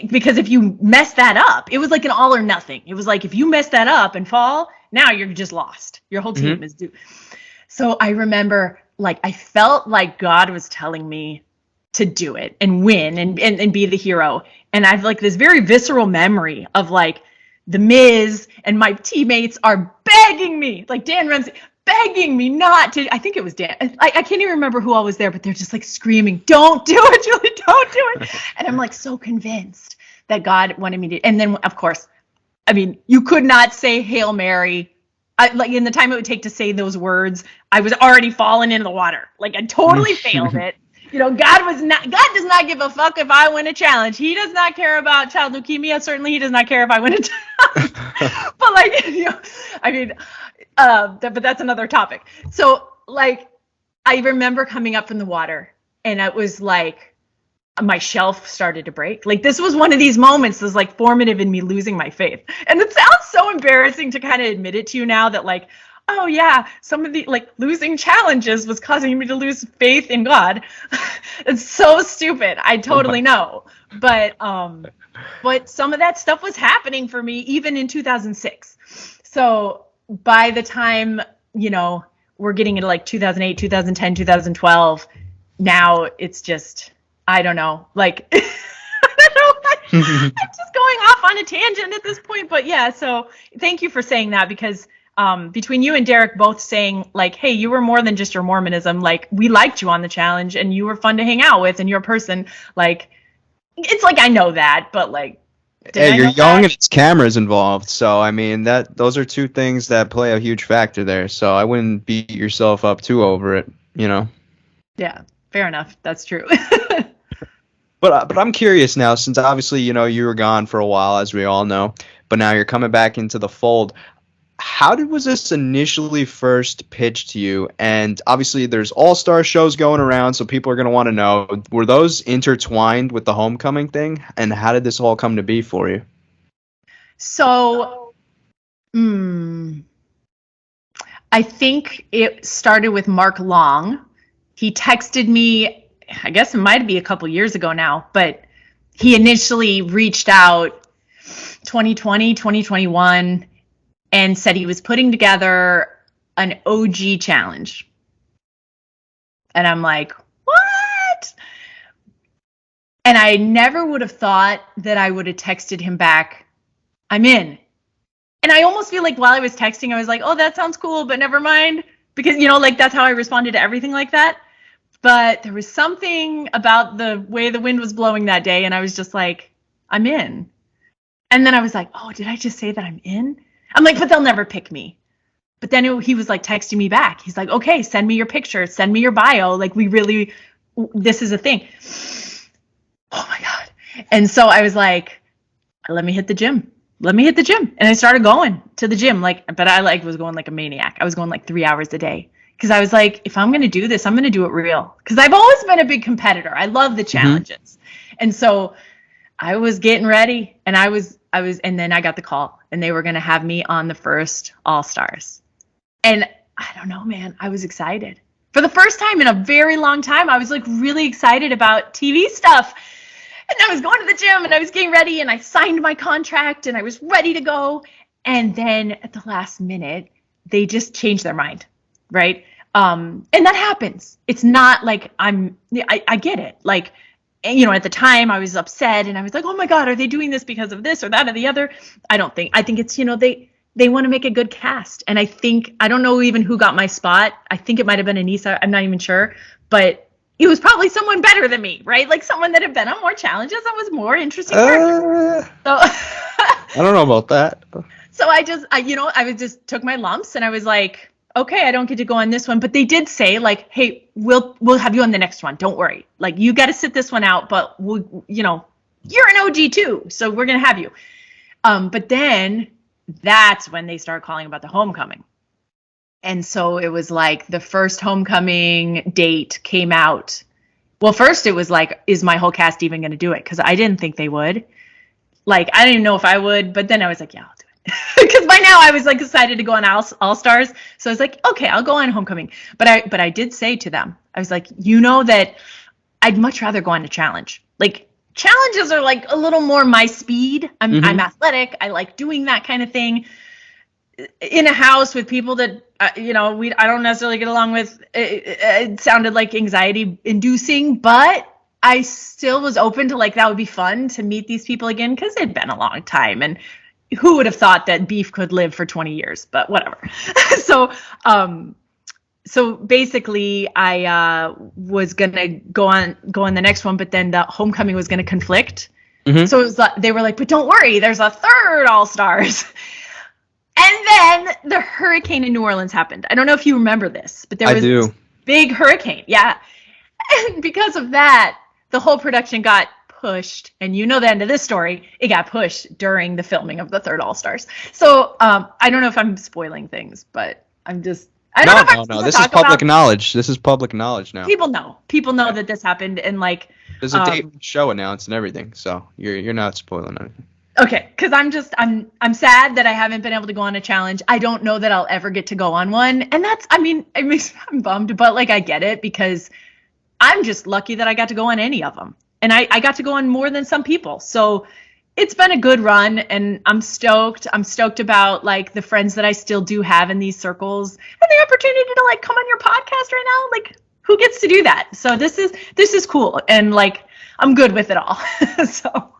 Because if you mess that up, it was like an all or nothing. It was like, if you mess that up and fall, now you're just lost. Your whole team is due. So I remember, like, I felt like God was telling me to do it and win and be the hero. And I have like this very visceral memory of like the Miz and my teammates are begging me, like Dan Ramsey, begging me not to. I think it was Dan. I can't even remember who all was there, but they're just like screaming, don't do it, Julie, don't do it. And I'm like so convinced that God wanted me to. And then, of course, I mean, you could not say Hail Mary. Like in the time it would take to say those words, I was already falling into the water. Like I totally failed it. You know, God does not give a fuck if I win a challenge. He does not care about child leukemia. Certainly he does not care if I win a challenge. But like, you know, I mean, but that's another topic. So like, I remember coming up from the water and it was like, my shelf started to break. Like this was one of these moments that was like formative in me losing my faith. And it sounds so embarrassing to kind of admit it to you now that like, oh yeah, some of the like losing challenges was causing me to lose faith in God. It's so stupid. I totally know. But some of that stuff was happening for me even in 2006. So by the time, you know, we're getting into like 2008, 2010, 2012, now it's just, I don't know, like, I don't know, I'm just going off on a tangent at this point. But yeah, so thank you for saying that, because between you and Derek both saying like, hey, you were more than just your Mormonism. Like we liked you on the challenge and you were fun to hang out with and you're a person. Like, it's like, I know that, but like, hey, you're young and it's cameras involved. So, I mean, those are two things that play a huge factor there. So I wouldn't beat yourself up too over it, you know? Yeah, fair enough. That's true. But I'm curious now, since obviously, you know, you were gone for a while, as we all know, but now you're coming back into the fold. How was this initially first pitched to you? And obviously there's all-star shows going around, so people are going to want to know, were those intertwined with the homecoming thing? And how did this all come to be for you? So, I think it started with Mark Long. He texted me, I guess it might be a couple years ago now, but he initially reached out 2020, 2021, and said he was putting together an OG challenge. And I'm like, what? And I never would have thought that I would have texted him back, I'm in. And I almost feel like while I was texting, I was like, oh, that sounds cool, but never mind. Because, you know, like that's how I responded to everything like that. But there was something about the way the wind was blowing that day. And I was just like, I'm in. And then I was like, oh, did I just say that I'm in? I'm like, but they'll never pick me. But then he was like texting me back. He's like, okay, send me your picture. Send me your bio. Like this is a thing. Oh my God. And so I was like, let me hit the gym. And I started going to the gym. But I was going like a maniac. I was going like 3 hours a day. Because I was like, if I'm going to do this, I'm going to do it real. Because I've always been a big competitor. I love the challenges. And so I was getting ready, and and then I got the call, and they were going to have me on the first All-Stars. And I don't know, man, I was excited. For the first time in a very long time, I was like really excited about TV stuff. And I was going to the gym and I was getting ready and I signed my contract and I was ready to go. And then at the last minute, they just changed their mind, right? And that happens. It's not like I get it. Like, you know, at the time I was upset and I was like, oh my God, are they doing this because of this or that or the other? I think it's, you know, they want to make a good cast. And I don't know even who got my spot. I think it might've been Anissa. I'm not even sure, but it was probably someone better than me, right? Like someone that had been on more challenges and was more interesting. So I don't know about that. So I just took my lumps and I was like, okay, I don't get to go on this one. But they did say like, hey, we'll have you on the next one. Don't worry. Like you got to sit this one out, but we'll, you know, you're an OG too. So we're going to have you. But then that's when they start calling about the homecoming. And so it was like the first homecoming date came out. Well, first it was like, is my whole cast even going to do it? Because I didn't think they would. Like, I didn't know if I would, but then I was like, yeah, I'll do it. Because by now I was like excited to go on All Stars. So I was like, okay, I'll go on homecoming. But I did say to them, I was like, you know that I'd much rather go on a challenge. Like challenges are like a little more my speed. I'm athletic. I like doing that kind of thing. In a house with people that you know, I don't necessarily get along with. It sounded like anxiety inducing, but I still was open to like that would be fun to meet these people again because it'd been a long time, and who would have thought that beef could live for 20 years? But whatever. So basically, I was gonna go on the next one, but then the homecoming was gonna conflict. So it was like, they were like, but don't worry, there's a third All Stars. And then the hurricane in New Orleans happened. I don't know if you remember this, but there was this big hurricane. Yeah. And because of that, the whole production got pushed. And you know the end of this story. It got pushed during the filming of the third All Stars. So I don't know if I'm spoiling things, but I'm just... No. This is public knowledge. This is public knowledge now. People know that this happened. And like... There's a date show announced and everything. So you're not spoiling anything. Okay, because I'm sad that I haven't been able to go on a challenge. I don't know that I'll ever get to go on one, and I'm bummed, but like I get it because I'm just lucky that I got to go on any of them, and I got to go on more than some people. So it's been a good run, and I'm stoked. I'm stoked about like the friends that I still do have in these circles, and the opportunity to like come on your podcast right now. Like, who gets to do that? So this is cool, and like I'm good with it all. So.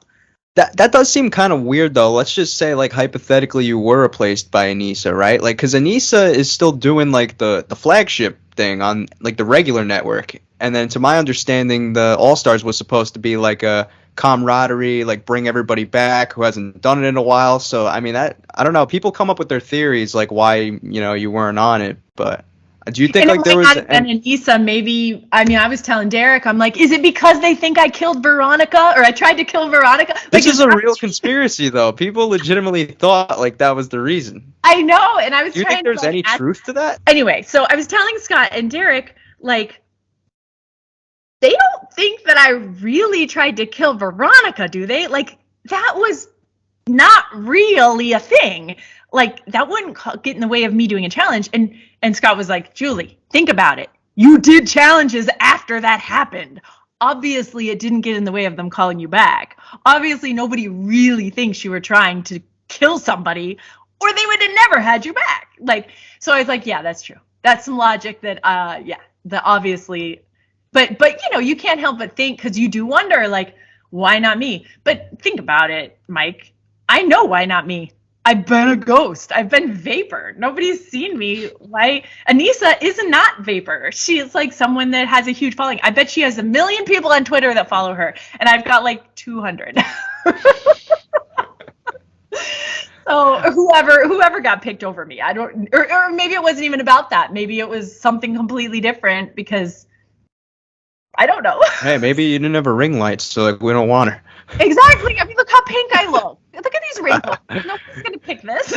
That does seem kind of weird, though. Let's just say, like, hypothetically, you were replaced by Anissa, right? Like, because Anissa is still doing, like, the flagship thing on, like, the regular network. And then, to my understanding, the All-Stars was supposed to be, like, a camaraderie, like, bring everybody back who hasn't done it in a while. So, I mean, I don't know. People come up with their theories, like, why, you know, you weren't on it. But do you think, like, there was... And Anissa, maybe... I mean, I was telling Derek, I'm like, is it because they think I killed Veronica? Or I tried to kill Veronica? This is a real conspiracy, though. People legitimately thought, like, that was the reason. I know, and I was trying to... Do you think there's any truth to that? Anyway, so I was telling Scott and Derek, like, they don't think that I really tried to kill Veronica, do they? Like, that was not really a thing. Like, that wouldn't get in the way of me doing a challenge. And Scott was like, Julie, think about it. You did challenges after that happened. Obviously, it didn't get in the way of them calling you back. Obviously, nobody really thinks you were trying to kill somebody, or they would have never had you back. Like, so I was like, yeah, that's true. That's some logic that, that obviously, but you know, you can't help but think, because you do wonder, like, why not me? But think about it, Mike. I know why not me. I've been a ghost. I've been Vapor. Nobody's seen me. Why? Anissa is not Vapor. She is like someone that has a huge following. I bet she has 1 million people on Twitter that follow her, and I've got like 200. So whoever got picked over me, I don't, or maybe it wasn't even about that. Maybe it was something completely different because I don't know. Hey, maybe you didn't have a ring light, so like we don't want her. Exactly. I mean, look how pink I look. Look at these wrinkles. Nobody's gonna pick this.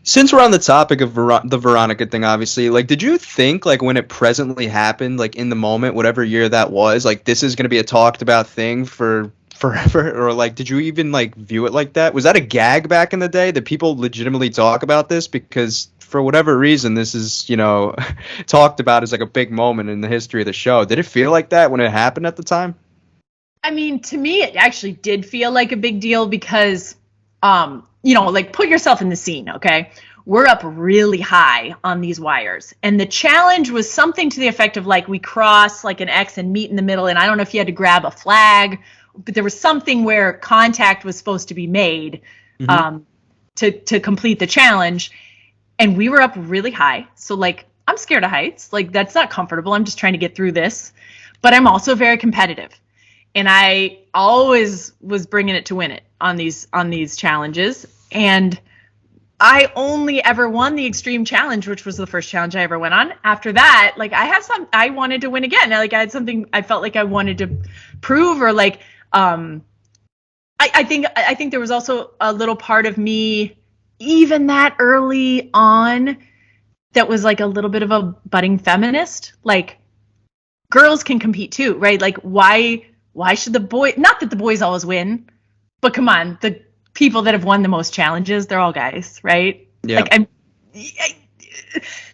Since we're on the topic of the Veronica thing, obviously, like, did you think, like, when it presently happened, like, in the moment, whatever year that was, like, this is gonna be a talked about thing for forever? Or like, did you even like view it like that? Was that a gag back in the day? That people legitimately talk about this? Because for whatever reason, this is, talked about as like a big moment in the history of the show. Did it feel like that when it happened at the time? I mean, to me, it actually did feel like a big deal because, like put yourself in the scene, okay? We're up really high on these wires. And the challenge was something to the effect of like we cross like an X and meet in the middle. And I don't know if you had to grab a flag, but there was something where contact was supposed to be made to complete the challenge. And we were up really high. So like, I'm scared of heights. Like that's not comfortable. I'm just trying to get through this. But I'm also very competitive. And I always was bringing it to win it on these challenges. And I only ever won the extreme challenge, which was the first challenge I ever went on. After that, like I wanted to win again. Like I had something I felt like I wanted to prove, or like, I think there was also a little part of me, even that early on, that was like a little bit of a budding feminist. Like girls can compete too, right? Like why should the boy, not that the boys always win, but come on, the people that have won the most challenges, they're all guys, right? Yeah. Like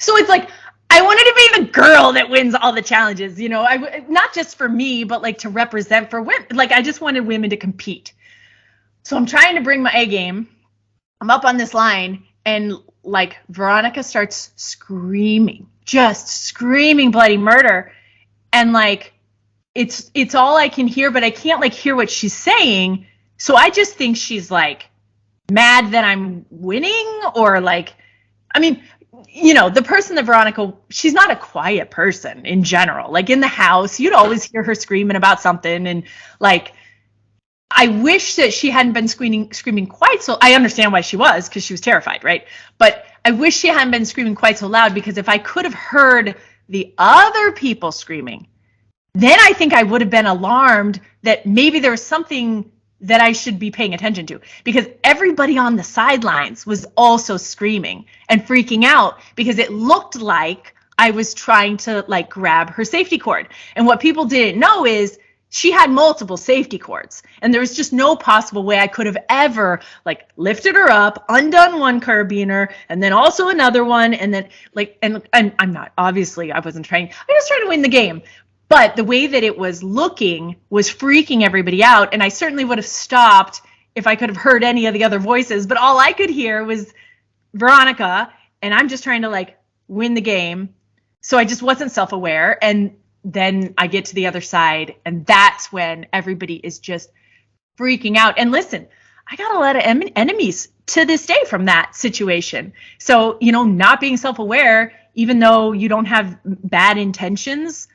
so it's like I wanted to be the girl that wins all the challenges, not just for me, but like to represent for women. Like I just wanted women to compete. So I'm trying to bring my A game. I'm up on this line, and like Veronica starts screaming, just screaming bloody murder, and like it's all I can hear, but I can't like hear what she's saying. So I just think she's like mad that I'm winning, or like, I mean, the person that Veronica, she's not a quiet person in general. Like in the house, you'd always hear her screaming about something. And like, I wish that she hadn't been screaming quite so. I understand why she was, because she was terrified, right? But I wish she hadn't been screaming quite so loud, because if I could have heard the other people screaming, then I think I would have been alarmed that maybe there was something that I should be paying attention to, because everybody on the sidelines was also screaming and freaking out because it looked like I was trying to like grab her safety cord. And what people didn't know is she had multiple safety cords, and there was just no possible way I could have ever like lifted her up, undone one carabiner, and then also another one. And then like, and I'm not, obviously I wasn't trying, I was trying to win the game. But the way that it was looking was freaking everybody out. And I certainly would have stopped if I could have heard any of the other voices. But all I could hear was Veronica, and I'm just trying to like win the game. So I just wasn't self-aware. And then I get to the other side, and that's when everybody is just freaking out. And listen, I got a lot of enemies to this day from that situation. So, not being self-aware, even though you don't have bad intentions,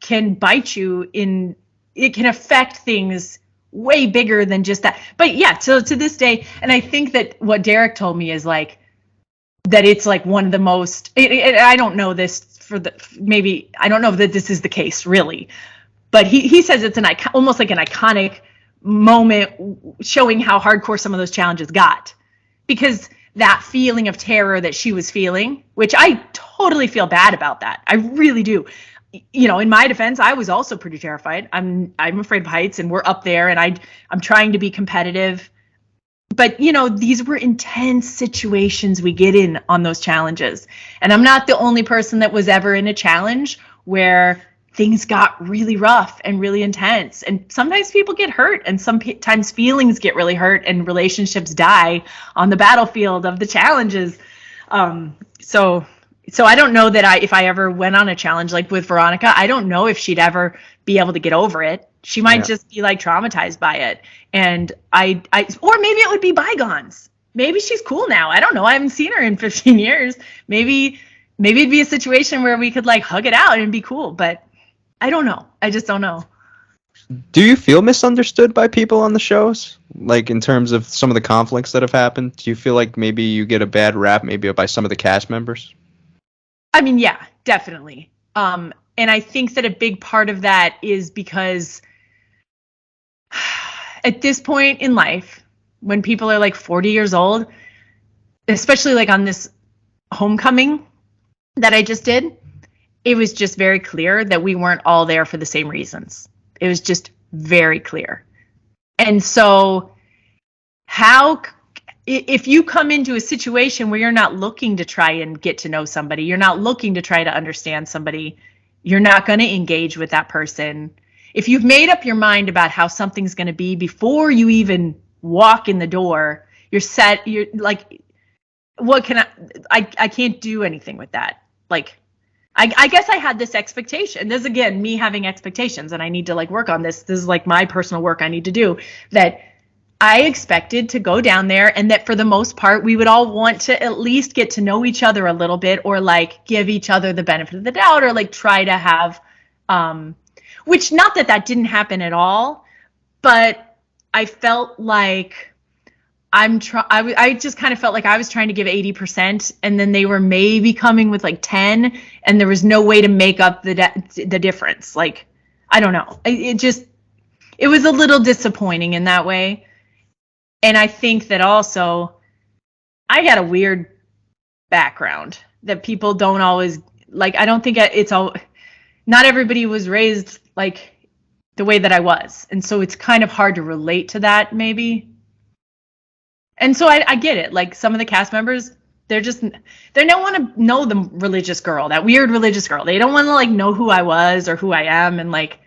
can bite you in, it can affect things way bigger than just that. But yeah, so to this day, and I think that what Derek told me is like, that it's like one of the most, I don't know this maybe, I don't know that this is the case really, but he says it's almost like an iconic moment showing how hardcore some of those challenges got. Because that feeling of terror that she was feeling, which I totally feel bad about that. I really do. In my defense, I was also pretty terrified. I'm afraid of heights, and we're up there, and I'm trying to be competitive. But, these were intense situations we get in on those challenges. And I'm not the only person that was ever in a challenge where things got really rough and really intense. And sometimes people get hurt, and sometimes feelings get really hurt, and relationships die on the battlefield of the challenges. So I don't know that if I ever went on a challenge like with Veronica, I don't know if she'd ever be able to get over it. She might just be like traumatized by it. And or maybe it would be bygones. Maybe she's cool now. I don't know. I haven't seen her in 15 years. Maybe it'd be a situation where we could like hug it out and be cool, but I don't know. I just don't know. Do you feel misunderstood by people on the shows? Like in terms of some of the conflicts that have happened? Do you feel like maybe you get a bad rap maybe by some of the cast members? I mean, yeah, definitely. And I think that a big part of that is because at this point in life, when people are like 40 years old, especially like on this homecoming that I just did, it was just very clear that we weren't all there for the same reasons. It was just very clear. And so if you come into a situation where you're not looking to try and get to know somebody, you're not looking to try to understand somebody, you're not going to engage with that person. If you've made up your mind about how something's going to be before you even walk in the door, you're set. You're like, what can I can't do anything with that. Like, I guess I had this expectation. This, again, me having expectations, and I need to like work on this. This is like my personal work I need to do, that I expected to go down there and that for the most part, we would all want to at least get to know each other a little bit, or like give each other the benefit of the doubt, or like try to have, which, not that that didn't happen at all, but I felt like I just kind of felt like I was trying to give 80%, and then they were maybe coming with like 10, and there was no way to make up the difference. Like, I don't know. It was a little disappointing in that way. And I think that also I got a weird background that people don't always like. I don't think it's all, not everybody was raised like the way that I was. And so it's kind of hard to relate to that, maybe. And so I get it. Like, some of the cast members, they don't want to know the religious girl, that weird religious girl. They don't want to like know who I was or who I am. And like,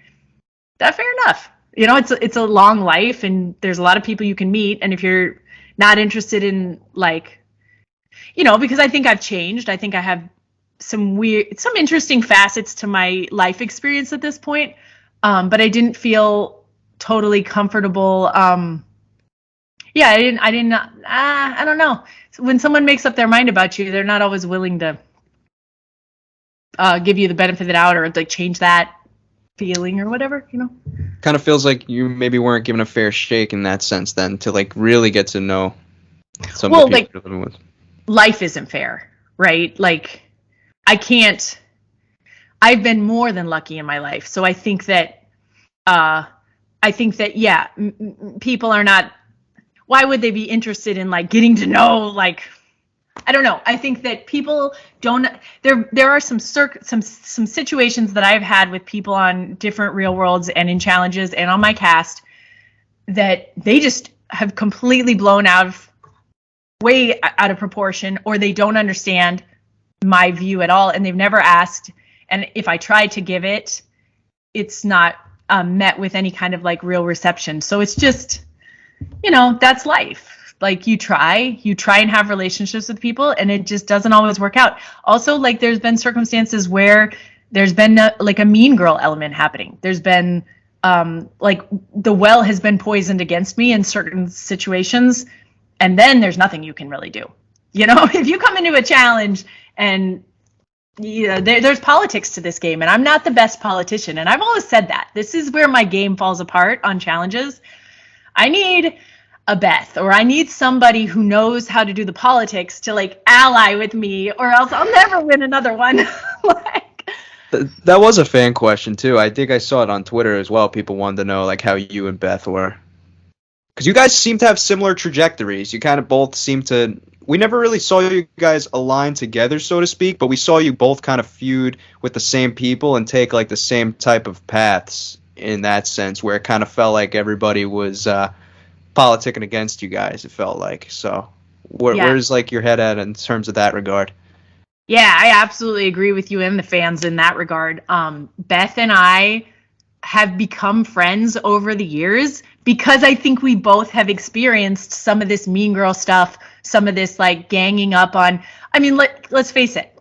that's fair enough. You know, it's a long life, and there's a lot of people you can meet. And if you're not interested in like, you know, because I think I've changed. I think I have some interesting facets to my life experience at this point. But I didn't feel totally comfortable. Yeah, I don't know. When someone makes up their mind about you, they're not always willing to give you the benefit of the doubt, or like change that feeling or whatever, you know? Kind of feels like you maybe weren't given a fair shake in that sense then, to like really get to know some of the people you're living with. Life isn't fair, right? Like, I've been more than lucky in my life. So I think that, yeah, people are not, why would they be interested in like getting to know, like, I don't know. I think that people don't, there are some situations that I've had with people on different real worlds and in challenges and on my cast that they just have completely blown way out of proportion, or they don't understand my view at all, and they've never asked. And if I try to give it, it's not met with any kind of like real reception. So it's just, you know, that's life. Like, you try and have relationships with people, and it just doesn't always work out. Also, like, there's been circumstances where there's been like a mean girl element happening. There's been like the well has been poisoned against me in certain situations, and then there's nothing you can really do. You know, if you come into a challenge and there's politics to this game, and I'm not the best politician, and I've always said that. This is where my game falls apart on challenges. I need a Beth, or I need somebody who knows how to do the politics to like ally with me, or else I'll never win another one. Like, that was a fan question too. I think I saw it on Twitter as well. People wanted to know like how you and Beth were, because you guys seem to have similar trajectories. You kind of both seem to. We never really saw you guys align together, so to speak, but we saw you both kind of feud with the same people and take like the same type of paths in that sense, where it kind of felt like everybody was politicking against you guys, it felt like. So where's like your head at in terms of that regard? Yeah, I absolutely agree with you and the fans in that regard. Beth and I have become friends over the years because I think we both have experienced some of this mean girl stuff, some of this like ganging up on, I mean, let's face it.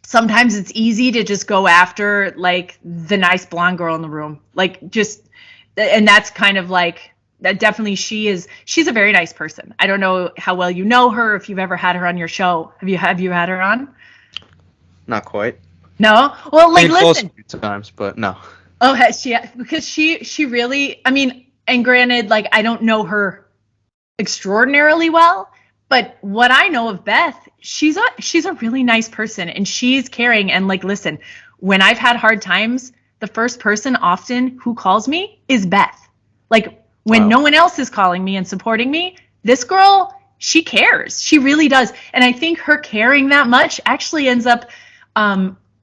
Sometimes it's easy to just go after like the nice blonde girl in the room. Like, just, and that's kind of like, that definitely she's a very nice person. I don't know how well you know her, if you've ever had her on your show. Have you had her on? Not quite. No? Well, like, listen. A few times, but no. Oh, because she really, I mean, and granted, like, I don't know her extraordinarily well, but what I know of Beth, she's a really nice person, and she's caring. And like, listen, when I've had hard times, the first person often who calls me is Beth. Like, when no one else is calling me and supporting me, this girl, she cares. She really does. And I think her caring that much actually ends up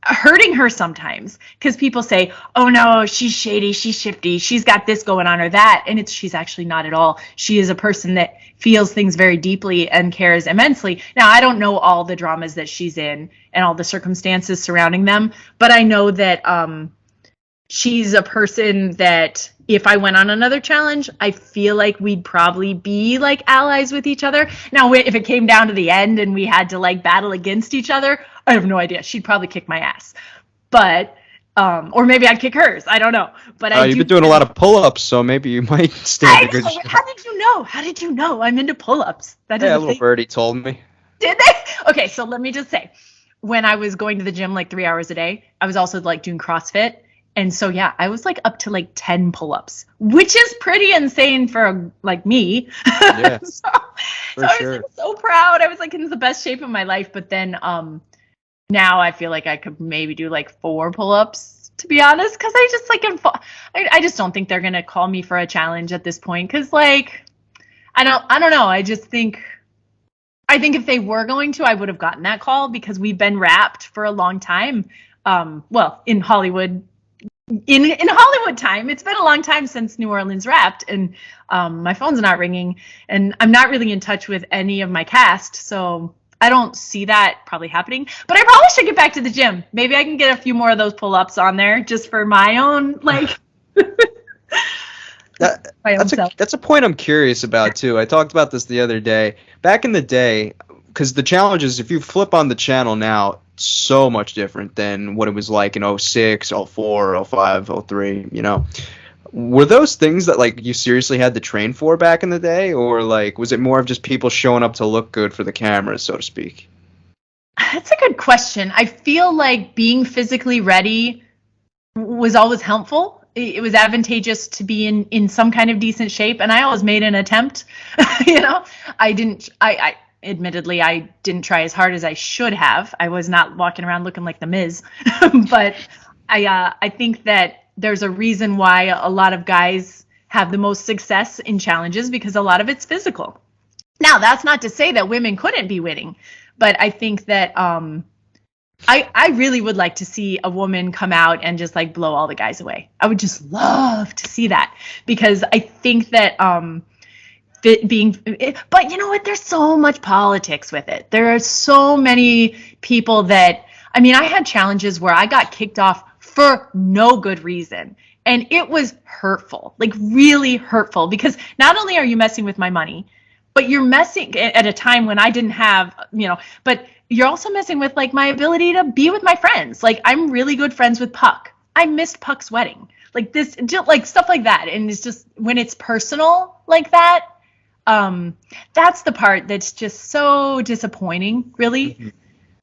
hurting her sometimes, because people say, oh no, she's shady, she's shifty, she's got this going on or that, and she's actually not at all. She is a person that feels things very deeply and cares immensely. Now, I don't know all the dramas that she's in and all the circumstances surrounding them, but I know that she's a person that if I went on another challenge, I feel like we'd probably be like allies with each other. Now, if it came down to the end and we had to like battle against each other, I have no idea. She'd probably kick my ass. But, or maybe I'd kick hers. I don't know. But you've been doing a lot of pull-ups, so maybe you might stand a good shot. How did you know? How did you know I'm into pull-ups? That is a little birdie told me. Did they? Okay, so let me just say, when I was going to the gym like 3 hours a day, I was also like doing CrossFit. And so, yeah, I was like up to like 10 pull-ups, which is pretty insane for like me. Yeah, so I was like, so proud. I was like in the best shape of my life. But then now I feel like I could maybe do like 4 pull-ups, to be honest, because I just like I just don't think they're gonna call me for a challenge at this point. Because like I don't know. I think if they were going to, I would have gotten that call, because we've been wrapped for a long time. Well, in Hollywood. In Hollywood time, it's been a long time since New Orleans wrapped, and my phone's not ringing, and I'm not really in touch with any of my cast, so I don't see that probably happening. But I probably should get back to the gym. Maybe I can get a few more of those pull-ups on there just for my own like. That's a point I'm curious about too. I talked about this the other day. Back in the day, because the challenges, if you flip on the channel now, so much different than what it was like in 06, 04, 05, 03, you know. Were those things that like you seriously had to train for back in the day, or like was it more of just people showing up to look good for the cameras, so to speak? That's a good question. I feel like being physically ready was always helpful. It was advantageous to be in some kind of decent shape, and I always made an attempt. You know, admittedly, I didn't try as hard as I should have. I was not walking around looking like the Miz. But I think that there's a reason why a lot of guys have the most success in challenges, because a lot of it's physical. Now, that's not to say that women couldn't be winning, but I think that I really would like to see a woman come out and just like blow all the guys away. I would just love to see that, because I think that but you know what, there's so much politics with it. There are so many people that, I mean, I had challenges where I got kicked off for no good reason, and it was hurtful, like really hurtful, because not only are you messing with my money, but you're messing at a time when I didn't have, you know, but you're also messing with like my ability to be with my friends. Like, I'm really good friends with Puck. I missed Puck's wedding, like this, like stuff like that. And it's just, when it's personal like that, that's the part that's just so disappointing, really,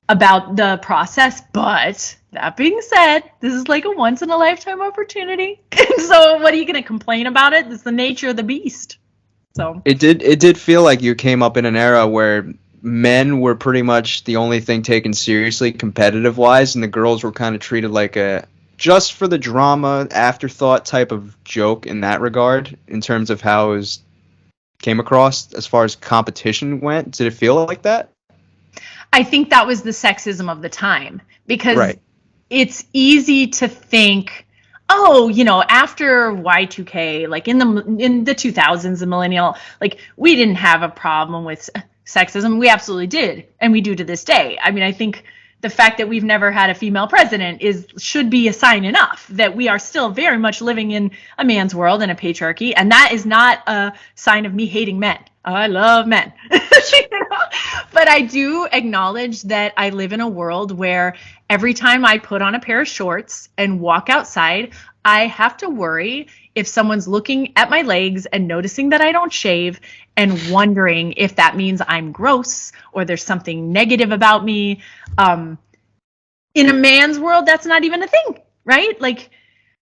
about the process. But that being said, this is like a once in a lifetime opportunity. So what are you going to complain about it? It's the nature of the beast. So it did feel like you came up in an era where men were pretty much the only thing taken seriously competitive wise, and the girls were kind of treated like a just for the drama afterthought type of joke in that regard, in terms of how it was came across as far as competition went. Did it feel like that? I think that was the sexism of the time, because it's easy to think, oh, you know, after Y2K, like in the 2000s, the millennial, like we didn't have a problem with sexism. We absolutely did, and we do to this day. I mean, I think the fact that we've never had a female president should be a sign enough that we are still very much living in a man's world and a patriarchy, and that is not a sign of me hating men. I love men. You know? But I do acknowledge that I live in a world where every time I put on a pair of shorts and walk outside, I have to worry if someone's looking at my legs and noticing that I don't shave and wondering if that means I'm gross or there's something negative about me. In a man's world, that's not even a thing, right? Like,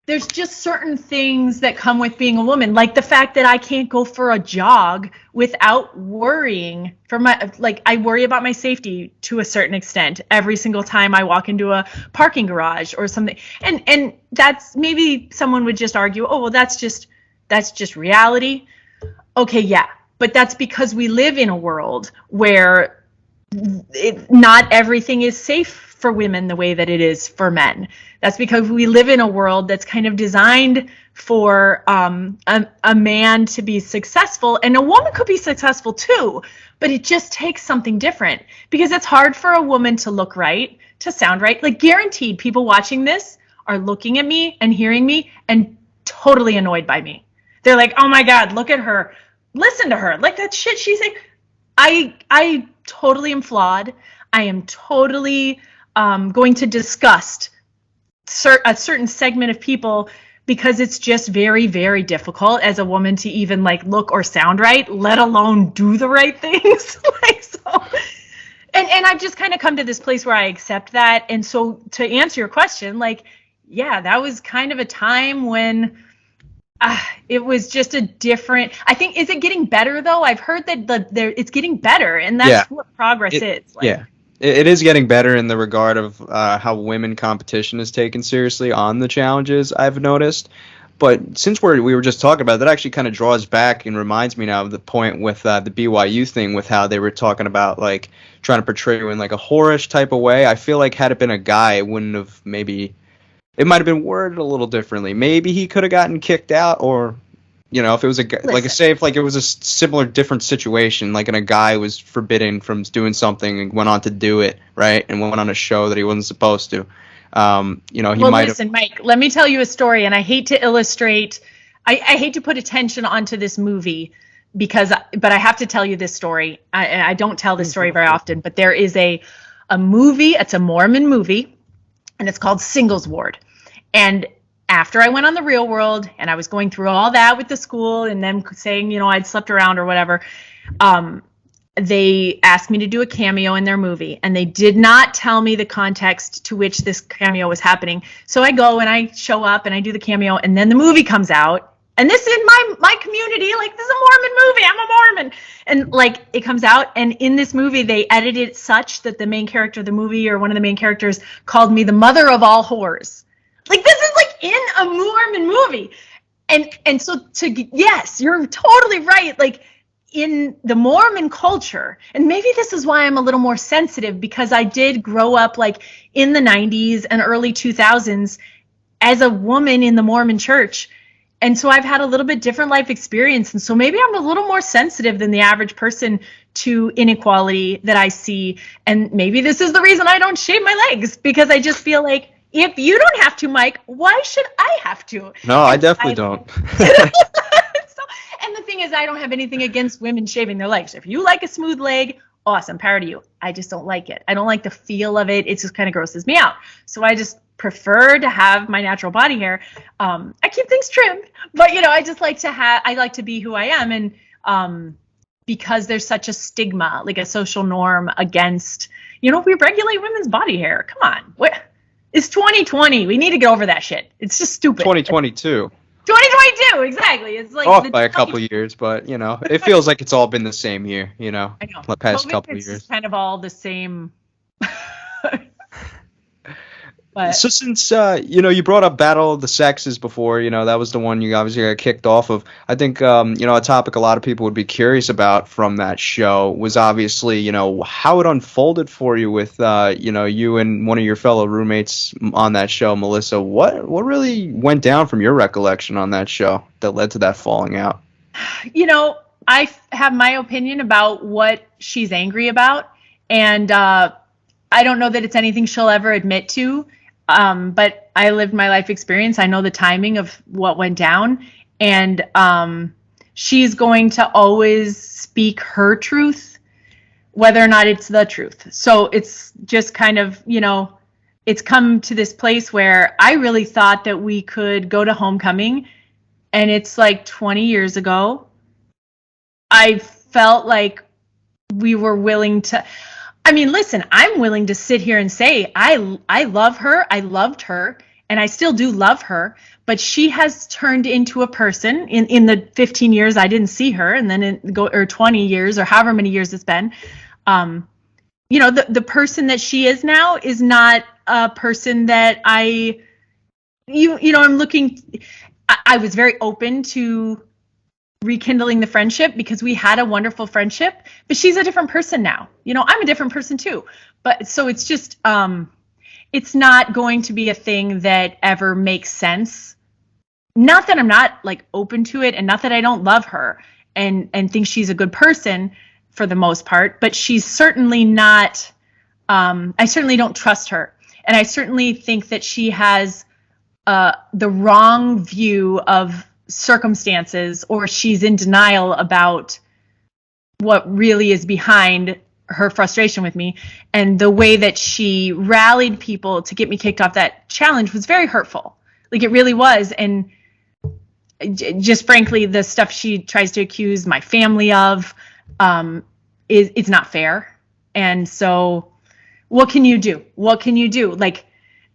there's just certain things that come with being a woman, like the fact that I can't go for a jog without worrying for my, like, I worry about my safety to a certain extent every single time I walk into a parking garage or something. And that's, maybe someone would just argue, oh, well, that's just reality. Okay, yeah, but that's because we live in a world where not everything is safe for women the way that it is for men. That's because we live in a world that's kind of designed for a man to be successful, and a woman could be successful too, but it just takes something different, because it's hard for a woman to look right, to sound right. Like, guaranteed people watching this are looking at me and hearing me and totally annoyed by me. They're like, oh my God, look at her. Listen to her. Like, that shit she's saying. I totally am flawed. I am totally going to disgust a certain segment of people, because it's just very, very difficult as a woman to even like look or sound right, let alone do the right things. Like, so, and I've just kind of come to this place where I accept that. And so, to answer your question, like, yeah, that was kind of a time when it was just a different, I think, is it getting better though? I've heard that it's getting better, and that's what progress is. Like, it is getting better in the regard of how women competition is taken seriously on the challenges, I've noticed. But since we were just talking about it, that actually kind of draws back and reminds me now of the point with the BYU thing, with how they were talking about like trying to portray you in like a whorish type of way. I feel like had it been a guy, it wouldn't have, maybe it might have been worded a little differently. Maybe he could have gotten kicked out, or, you know, if it was if it was a similar, different situation, like, and a guy was forbidden from doing something and went on to do it, right, and went on a show that he wasn't supposed to. You know, he might have. Listen, Mike, let me tell you a story, and I hate to illustrate, I hate to put attention onto this movie, but I have to tell you this story. I don't tell this story very often, but there is a movie, it's a Mormon movie, and it's called Singles Ward. And after I went on The Real World and I was going through all that with the school and them saying, you know, I'd slept around or whatever, they asked me to do a cameo in their movie, and they did not tell me the context to which this cameo was happening. So I go and I show up and I do the cameo, and then the movie comes out, and this is my community, like, this is a Mormon movie, I'm a Mormon, and like, it comes out, and in this movie they edited it such that the main character of the movie, or one of the main characters, called me the mother of all whores. Like, this is like in a Mormon movie. And so yes, you're totally right. Like, in the Mormon culture, and maybe this is why I'm a little more sensitive, because I did grow up like in the 90s and early 2000s as a woman in the Mormon church. And so I've had a little bit different life experience. And so maybe I'm a little more sensitive than the average person to inequality that I see. And maybe this is the reason I don't shave my legs, because I just feel like, if you don't have to, Mike, why should I have to? No, I definitely don't. And the thing is, I don't have anything against women shaving their legs. If you like a smooth leg, awesome, power to you. I just don't like it. I don't like the feel of it. It just kind of grosses me out. So I just prefer to have my natural body hair. I keep things trimmed, but, you know, I just like I like to be who I am. And because there's such a stigma, like a social norm against, you know, we regulate women's body hair. Come on. It's 2020. We need to get over that shit. It's just stupid. 2022. 2022, exactly. It's like off by a couple years, but, you know, it feels like it's all been the same year, you know. I know. The past couple years. It's kind of all the same. But, so since, you know, you brought up Battle of the Sexes before, you know, that was the one you obviously got kicked off of. I think, you know, a topic a lot of people would be curious about from that show was obviously, you know, how it unfolded for you with, you know, you and one of your fellow roommates on that show, Melissa. What really went down from your recollection on that show that led to that falling out? You know, I have my opinion about what she's angry about, and I don't know that it's anything she'll ever admit to. But I lived my life experience. I know the timing of what went down, and she's going to always speak her truth, whether or not it's the truth. So it's just kind of, you know, it's come to this place where I really thought that we could go to homecoming, and it's like 20 years ago. I felt like we were willing to. I mean, listen, I'm willing to sit here and say I love her, I loved her, and I still do love her, but she has turned into a person in the 15 years I didn't see her, and then or 20 years, or however many years it's been. You know, the person that she is now is not a person that I'm looking. I was very open to rekindling the friendship because we had a wonderful friendship, but she's a different person now. You know, I'm a different person too. But so it's just, it's not going to be a thing that ever makes sense. Not that I'm not like open to it, and not that I don't love her and think she's a good person for the most part, but she's certainly not, I certainly don't trust her. And I certainly think that she has the wrong view of circumstances, or she's in denial about what really is behind her frustration with me. And the way that she rallied people to get me kicked off that challenge was very hurtful. Like, it really was. And just frankly, the stuff she tries to accuse my family of is not fair. And so what can you do? What can you do? Like,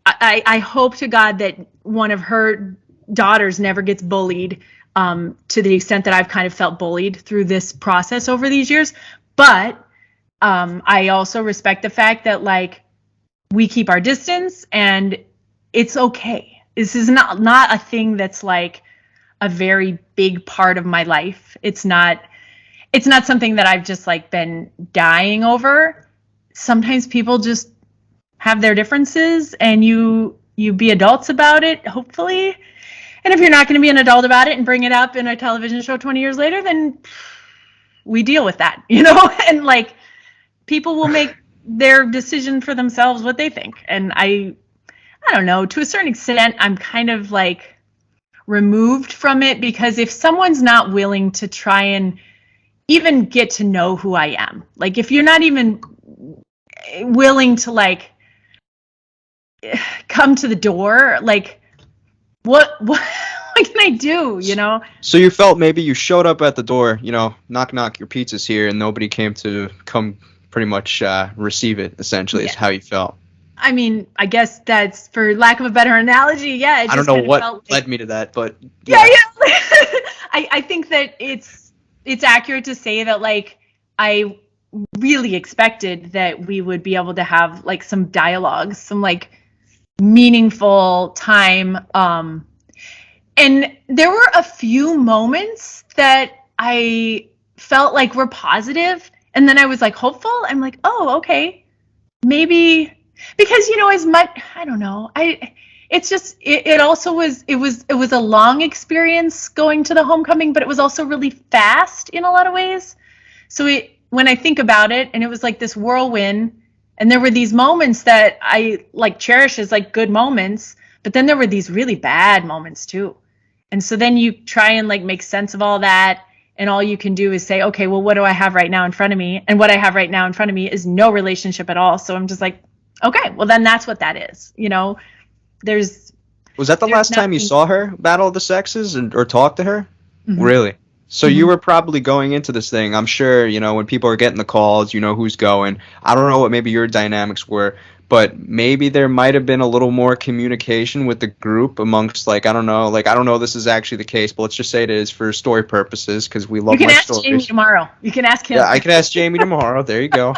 I hope to God that one of her daughters never gets bullied to the extent that I've kind of felt bullied through this process over these years. But I also respect the fact that, like, we keep our distance and it's okay. This is not a thing that's like a very big part of my life. It's not something that I've just like been dying over. Sometimes people just have their differences, and you be adults about it, hopefully. And if you're not going to be an adult about it and bring it up in a television show 20 years later, then we deal with that, you know? And like, people will make their decision for themselves what they think. And I don't know, to a certain extent, I'm kind of like removed from it, because if someone's not willing to try and even get to know who I am, like if you're not even willing to like come to the door, like what can I do, you know? So you felt maybe you showed up at the door, you know, knock knock, your pizza's here, and nobody came to come pretty much receive it, essentially. Is how you felt. I mean, I guess that's, for lack of a better analogy, yeah. I don't know what led me to that, but yeah. I think that it's accurate to say that, like, I really expected that we would be able to have like some dialogue, some like meaningful time. And there were a few moments that I felt like were positive, and then I was like hopeful. I'm like, oh, okay, maybe, because, you know, as much, I don't know, it also was a long experience going to the homecoming, but it was also really fast in a lot of ways. So when I think about it, and it was like this whirlwind, and there were these moments that I like cherish as like good moments, but then there were these really bad moments too. And so then you try and like make sense of all that, and all you can do is say, okay, well, what do I have right now in front of me? And what I have right now in front of me is no relationship at all. So I'm just like, okay, well, then that's what that is. You know, was that the last time you saw her battle of the sexes or talk to her? Mm-hmm. Really? So you were probably going into this thing, I'm sure, you know, when people are getting the calls, you know who's going. I don't know what maybe your dynamics were, but maybe there might have been a little more communication with the group amongst, like, I don't know this is actually the case, but let's just say it is for story purposes, because we love my stories. You can ask Jamie tomorrow. You can ask him. Yeah, I can ask Jamie tomorrow. There you go.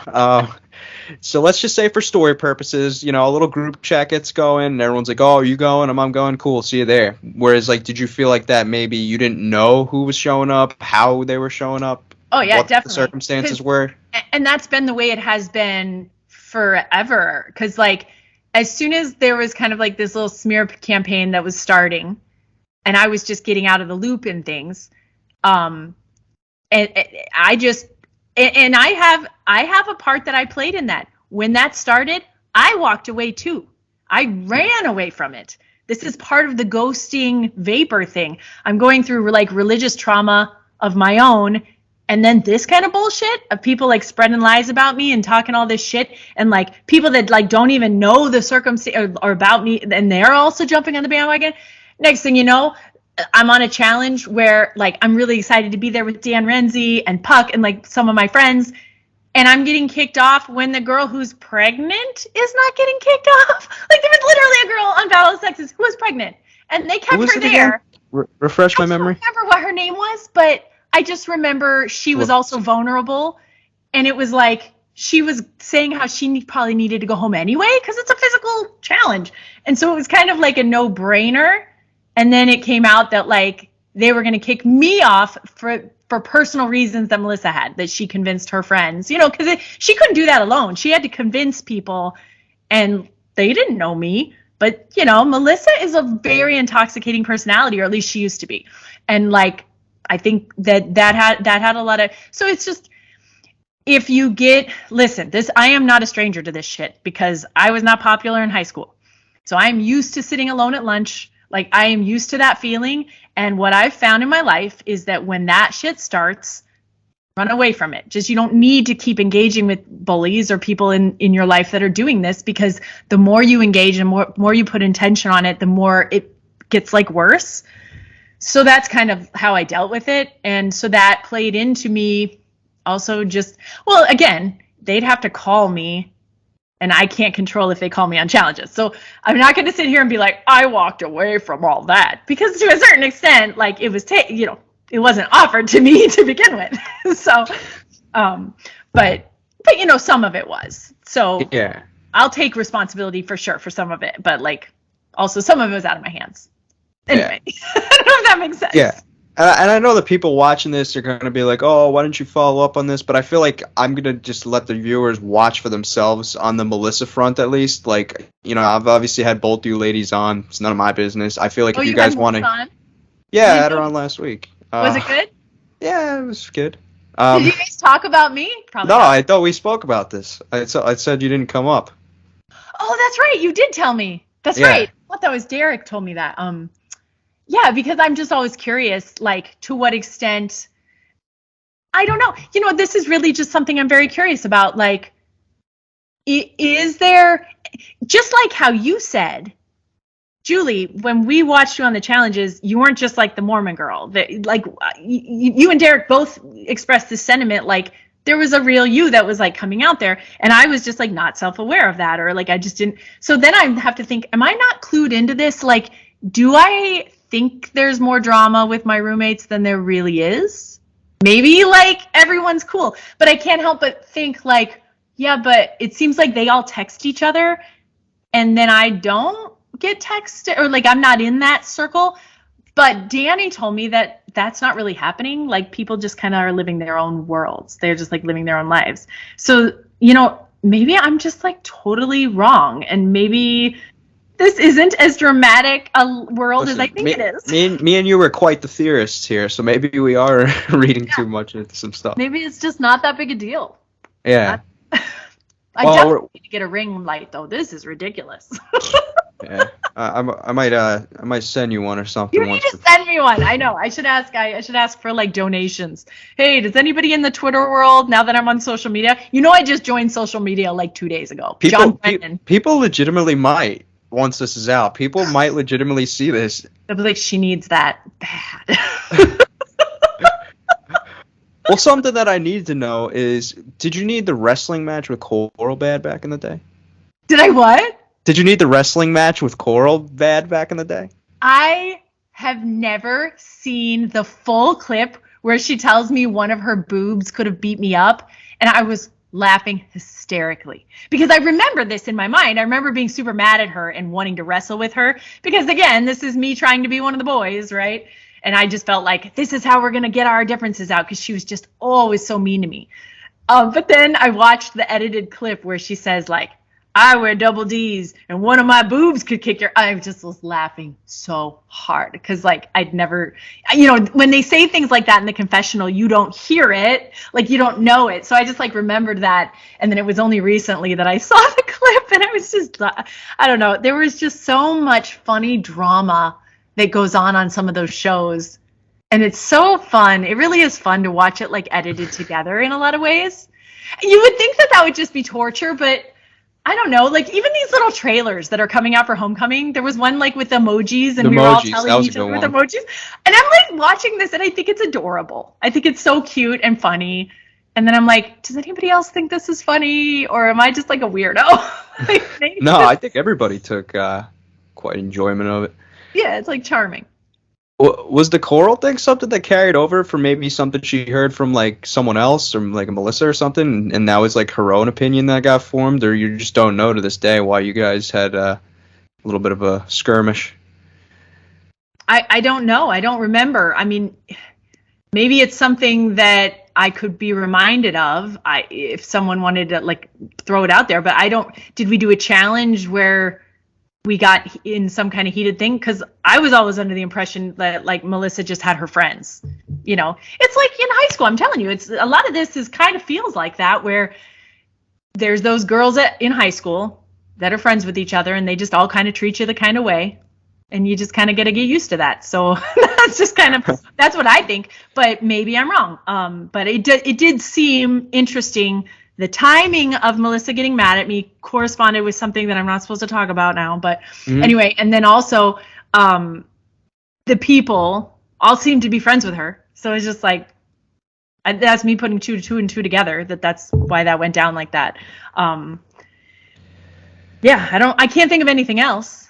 So let's just say for story purposes, you know, a little group chat gets going, and everyone's like, oh, are you going? I'm going. Cool, see you there. Whereas, like, did you feel like that maybe you didn't know who was showing up, how they were showing up? Oh, yeah, what definitely. The circumstances were? And that's been the way it has been forever. Because, like, as soon as there was kind of like this little smear campaign that was starting, and I was just getting out of the loop in things, and I have a part that I played in that. When that started, I walked away too. I ran away from it. This is part of the ghosting vapor thing. I'm going through like religious trauma of my own, and then this kind of bullshit of people like spreading lies about me and talking all this shit, and like people that like don't even know the circumstance or about me, and they're also jumping on the bandwagon. Next thing you know, I'm on a challenge where like I'm really excited to be there with Dan Renzi and Puck and like some of my friends, and I'm getting kicked off when the girl who's pregnant is not getting kicked off. Like, there was literally a girl on Battle of the Sexes who was pregnant, and they kept her there. Refresh my memory. I don't remember what her name was, but I just remember she was also vulnerable, and it was like she was saying how she probably needed to go home anyway because it's a physical challenge, and so it was kind of like a no-brainer. And then it came out that like they were going to kick me off for personal reasons that Melissa had, that she convinced her friends, you know, because she couldn't do that alone. She had to convince people and they didn't know me. But, you know, Melissa is a very intoxicating personality, or at least she used to be. And like, I think that had a lot of, so it's just, if you listen, I am not a stranger to this shit because I was not popular in high school. So I'm used to sitting alone at lunch. Like, I am used to that feeling. And what I've found in my life is that when that shit starts, run away from it. Just, you don't need to keep engaging with bullies or people in your life that are doing this, because the more you engage and more you put intention on it, the more it gets like worse. So that's kind of how I dealt with it. And so that played into me also just, well, again, they'd have to call me, and I can't control if they call me on challenges. So I'm not going to sit here and be like, I walked away from all that, because to a certain extent, like, it was, it wasn't offered to me to begin with. So, but you know, some of it was. So yeah, I'll take responsibility for sure for some of it, but like, also some of it was out of my hands. Anyway, yeah. I don't know if that makes sense. Yeah. And I know that people watching this are going to be like, oh, why didn't you follow up on this? But I feel like I'm going to just let the viewers watch for themselves on the Melissa front, at least. Like, you know, I've obviously had both you ladies on. It's none of my business. I feel like if you guys want to... Yeah, I had her on last week. Was it good? Yeah, it was good. Did you guys talk about me? Probably no, not. I thought we spoke about this. I said you didn't come up. Oh, that's right. You did tell me. That's right. I thought that was Derek told me that. Yeah, because I'm just always curious, like, to what extent, I don't know. You know, this is really just something I'm very curious about. Like, is there, just like how you said, Julie, when we watched you on the challenges, you weren't just like the Mormon girl. Like, you and Derek both expressed this sentiment, like, there was a real you that was like coming out there. And I was just like not self-aware of that, or like I just didn't. So then I have to think, am I not clued into this? Like, do I think there's more drama with my roommates than there really is? Maybe like everyone's cool, but I can't help but think like, yeah, but it seems like they all text each other and then I don't get texted, or like I'm not in that circle. But Danny told me that that's not really happening. Like, people just kind of are living their own worlds. They're just like living their own lives. So, you know, maybe I'm just like totally wrong, and maybe this isn't as dramatic a world as I think it is. Me and you were quite the theorists here, so maybe we are reading too much into some stuff. Maybe it's just not that big a deal. Yeah. I definitely need to get a ring light, though. This is ridiculous. Yeah. I might send you one or something. You need to send me one. I know. I should ask for like donations. Hey, does anybody in the Twitter world, now that I'm on social media? You know, I just joined social media like 2 days ago. People legitimately might. Once this is out, people might legitimately see this. They'll be like, she needs that bad. Well, something that I need to know is, did you need the wrestling match with Coral bad back in the day? Did I what? Did you need the wrestling match with Coral bad back in the day? I have never seen the full clip where she tells me one of her boobs could have beat me up, and I was laughing hysterically because I remember this in my mind. I remember being super mad at her and wanting to wrestle with her because, again, this is me trying to be one of the boys, right? And I just felt like this is how we're going to get our differences out, because she was just always so mean to me. But then I watched the edited clip where she says, like, I wear double D's and one of my boobs could kick your... I just was laughing so hard because, like, I'd never... You know, when they say things like that in the confessional, you don't hear it. Like, you don't know it. So I just, like, remembered that. And then it was only recently that I saw the clip, and I was just... I don't know. There was just so much funny drama that goes on some of those shows. And it's so fun. It really is fun to watch it, like, edited together in a lot of ways. You would think that that would just be torture, but... I don't know, like, even these little trailers that are coming out for Homecoming, there was one, like, with emojis, and we were all telling each other with emojis. And I'm, like, watching this, and I think it's adorable. I think it's so cute and funny. And then I'm like, does anybody else think this is funny? Or am I just, like, a weirdo? No, I think everybody took quite enjoyment of it. Yeah, it's, like, charming. Was the Coral thing something that carried over from maybe something she heard from, like, someone else, or like a Melissa or something, and that was like her own opinion that got formed, or you just don't know to this day why you guys had a little bit of a skirmish? I don't know. I don't remember. I mean, maybe it's something that I could be reminded of, if someone wanted to like throw it out there. But did we do a challenge where we got in some kind of heated thing? Because I was always under the impression that like Melissa just had her friends. You know, it's like in high school. I'm telling you, it's a lot of this is kind of feels like that, where there's those girls in high school that are friends with each other, and they just all kind of treat you the kind of way, and you just kind of got to get used to that. So that's just kind of, that's what I think, but maybe I'm wrong. But it did seem interesting. The timing of Melissa getting mad at me corresponded with something that I'm not supposed to talk about now, but anyway, and then also the people all seemed to be friends with her. So it's just like, that's me putting two and two together, that's why that went down like that. Yeah, I can't think of anything else.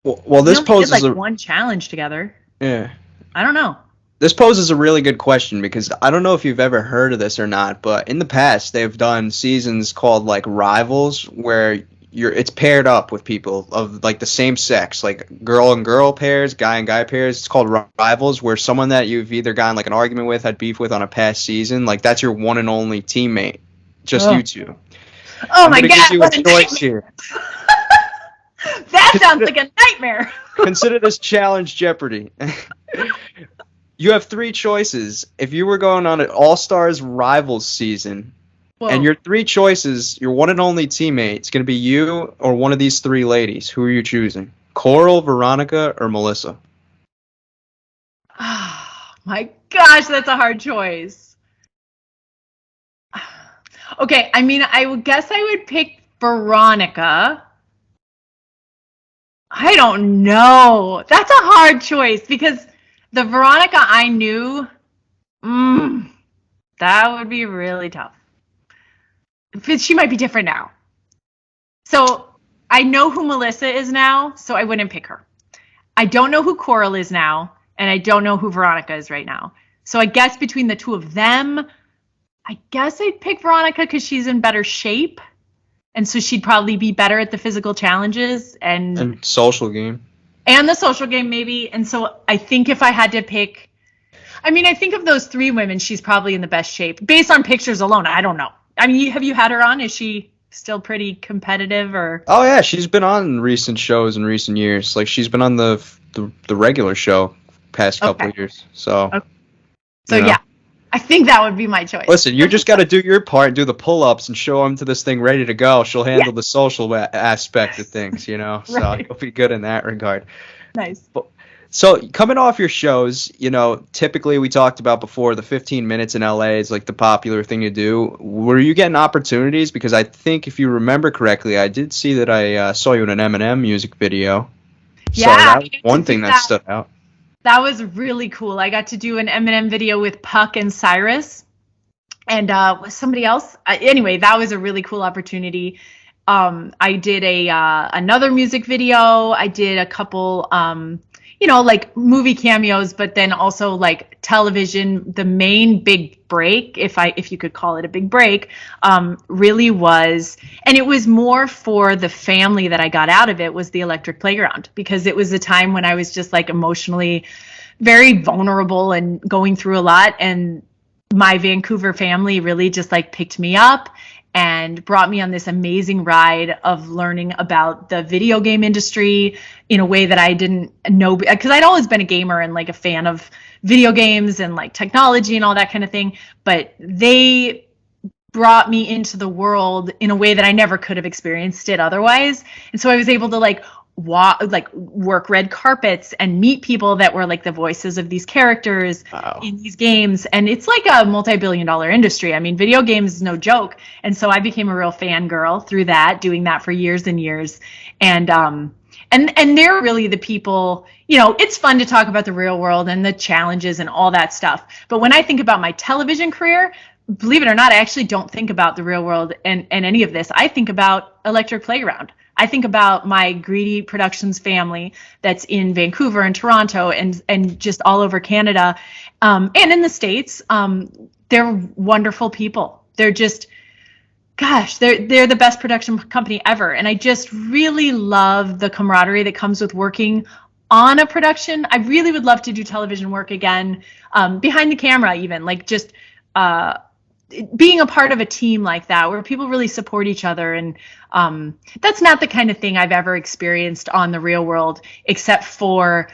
Well, this poses like one challenge together. Yeah. I don't know. This poses a really good question, because I don't know if you've ever heard of this or not, but in the past they've done seasons called like Rivals, where it's paired up with people of like the same sex, like girl and girl pairs, guy and guy pairs. It's called Rivals, where someone that you've either gotten like an argument with, had beef with on a past season, like that's your one and only teammate, just you two. Oh my God! Give you a choice here. That sounds like a nightmare. Consider this challenge Jeopardy. You have three choices. If you were going on an All-Stars Rivals season, and your three choices, your one and only teammate, it's going to be you or one of these three ladies. Who are you choosing? Coral, Veronica, or Melissa? Oh my gosh, that's a hard choice. Okay, I mean, I would guess I would pick Veronica. I don't know. That's a hard choice, because the Veronica I knew, that would be really tough. She might be different now. So I know who Melissa is now, so I wouldn't pick her. I don't know who Coral is now, and I don't know who Veronica is right now. So I guess between the two of them, I guess I'd pick Veronica because she's in better shape. And so she'd probably be better at the physical challenges and social game. And the social game, maybe. And so I think if I had to pick, I mean, I think of those three women, she's probably in the best shape. Based on pictures alone, I don't know. I mean, have you had her on? Is she still pretty competitive, or? Oh yeah, she's been on recent shows in recent years. Like she's been on the regular show past couple of years. So. Okay. So yeah, I think that would be my choice. Listen, you just got to do your part, do the pull-ups, and show them to this thing ready to go. She'll handle the social aspect of things, you know. So you'll be good in that regard. Nice. So coming off your shows, you know, typically we talked about before, the 15 minutes in LA is like the popular thing to do. Were you getting opportunities? Because I think if you remember correctly, I did see that I saw you in an Eminem music video. Yeah. So that was one thing that stood out. That was really cool. I got to do an Eminem video with Puck and Cyrus and somebody else. Anyway, that was a really cool opportunity. I did another music video. I did a couple like movie cameos, but then also like television. The main big break, if you could call it a big break, really was, and it was more for the family that I got out of it, was the Electric Playground, because it was a time when I was just like emotionally very vulnerable and going through a lot, and my Vancouver family really just like picked me up and brought me on this amazing ride of learning about the video game industry in a way that I didn't know, because I'd always been a gamer and like a fan of video games and like technology and all that kind of thing. But they brought me into the world in a way that I never could have experienced it otherwise. And so I was able to like work red carpets and meet people that were like the voices of these characters in these games. And it's like a multi-billion-dollar industry. I mean, video games is no joke. And so I became a real fangirl through that, doing that for years and years. And they're really the people, you know, it's fun to talk about the real world and the challenges and all that stuff. But when I think about my television career, believe it or not, I actually don't think about the real world and any of this. I think about Electric Playground. I think about my Greedy Productions family that's in Vancouver and Toronto and just all over Canada, and in the States. They're wonderful people. They're just, gosh, they're the best production company ever. And I just really love the camaraderie that comes with working on a production. I really would love to do television work again, behind the camera even, like just being a part of a team like that where people really support each other. And that's not the kind of thing I've ever experienced on the real world, except for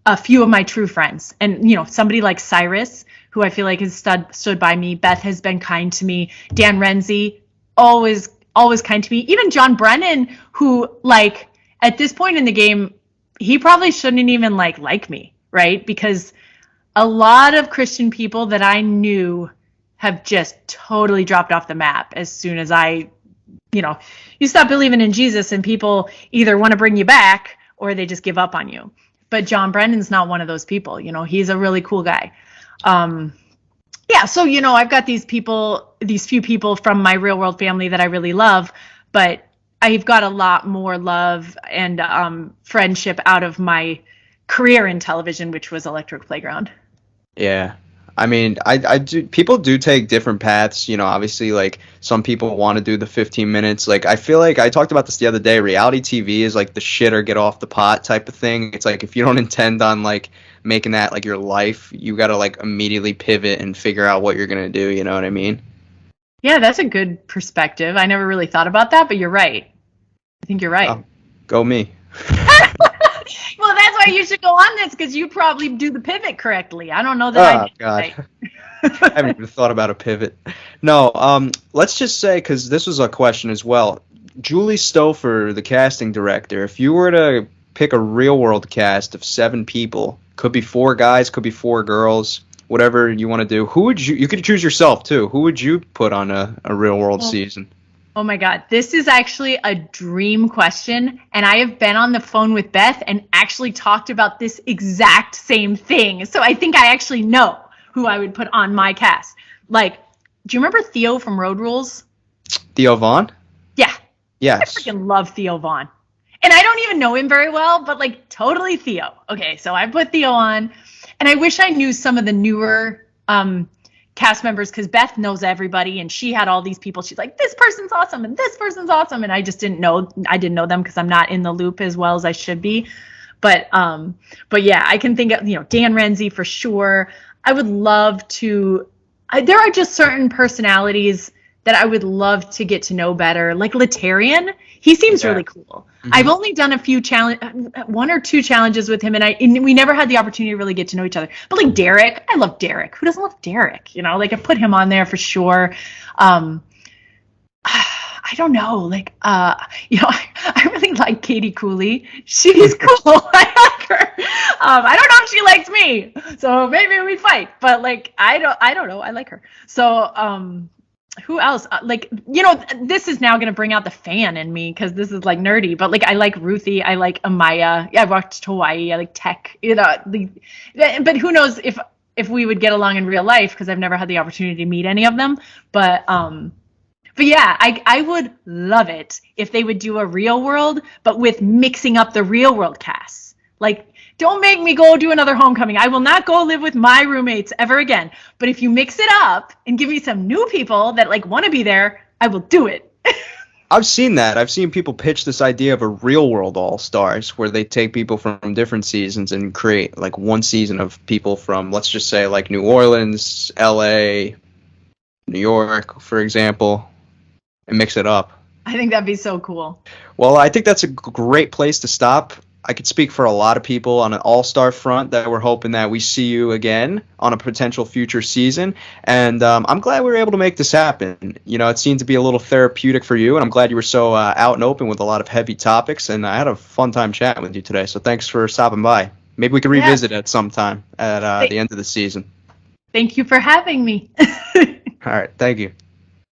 a few of my true friends. And, somebody like Cyrus, who I feel like has stood by me. Beth has been kind to me. Dan Renzi, always kind to me. Even John Brennan, who, like, at this point in the game, he probably shouldn't even like me, right? Because a lot of Christian people that I knew have just totally dropped off the map as soon as you stop believing in Jesus, and people either want to bring you back or they just give up on you. But John Brennan's not one of those people. He's a really cool guy. So, I've got these few people from my real world family that I really love, but I've got a lot more love and friendship out of my career in television, which was Electric Playground. Yeah. I mean, I do. People do take different paths. Obviously, like, some people want to do the 15 minutes. Like, I feel like I talked about this the other day. Reality TV is like the shit or get off the pot type of thing. It's like, if you don't intend on like making that like your life, you got to like immediately pivot and figure out what you're going to do. You know what I mean? Yeah, that's a good perspective. I never really thought about that, but you're right. I think you're right. Oh, go me. Well, that's why you should go on this, because you probably do the pivot correctly. I don't know that I did. God. Right. I haven't even thought about a pivot. No, let's just say, because this was a question as well. Julie Stoffer, the casting director, if you were to pick a real world cast of 7 people, could be 4 guys, could be 4 girls, whatever you want to do, who would you could choose yourself too, who would you put on a real world season? Oh my God, this is actually a dream question, and I have been on the phone with Beth and actually talked about this exact same thing. So I think I actually know who I would put on my cast. Like, do you remember Theo from Road Rules? Theo Vaughn? Yeah. Yes. I freaking love Theo Vaughn. And I don't even know him very well, but like totally Theo. Okay, so I put Theo on, and I wish I knew some of the newer cast members, because Beth knows everybody and she had all these people. She's like, this person's awesome and this person's awesome, and I just didn't know them because I'm not in the loop as well as I should be. But yeah, I can think of Dan Renzi for sure. I would love to. There are just certain personalities that I would love to get to know better, like Letarian. He seems really cool. Mm-hmm. I've only done a few 1 or 2 challenges with him, and we never had the opportunity to really get to know each other. But like Derek, I love Derek. Who doesn't love Derek? Like I put him on there for sure. I don't know. Like, I really like Katie Cooley. She's cool. I like her. I don't know if she likes me, so maybe we fight. But like, I don't know. I like her. So, who else? This is now going to bring out the fan in me, because this is like nerdy, but like I like Ruthie, I like Amaya. Yeah, I watched Hawaii. I like Tech. But who knows if we would get along in real life, because I've never had the opportunity to meet any of them. But yeah, I would love it if they would do a real world, but with mixing up the real world casts. Like, don't make me go do another Homecoming. I will not go live with my roommates ever again. But if you mix it up and give me some new people that like want to be there, I will do it. I've seen that. I've seen people pitch this idea of a real world all-stars, where they take people from different seasons and create like one season of people from, let's just say, like New Orleans, LA, New York, for example, and mix it up. I think that'd be so cool. Well, I think that's a great place to stop. I could speak for a lot of people on an all-star front that we're hoping that we see you again on a potential future season. And I'm glad we were able to make this happen. It seemed to be a little therapeutic for you, and I'm glad you were so out and open with a lot of heavy topics. And I had a fun time chatting with you today, so thanks for stopping by. Maybe we could revisit it some time at the end of the season. Thank you for having me. All right, thank you.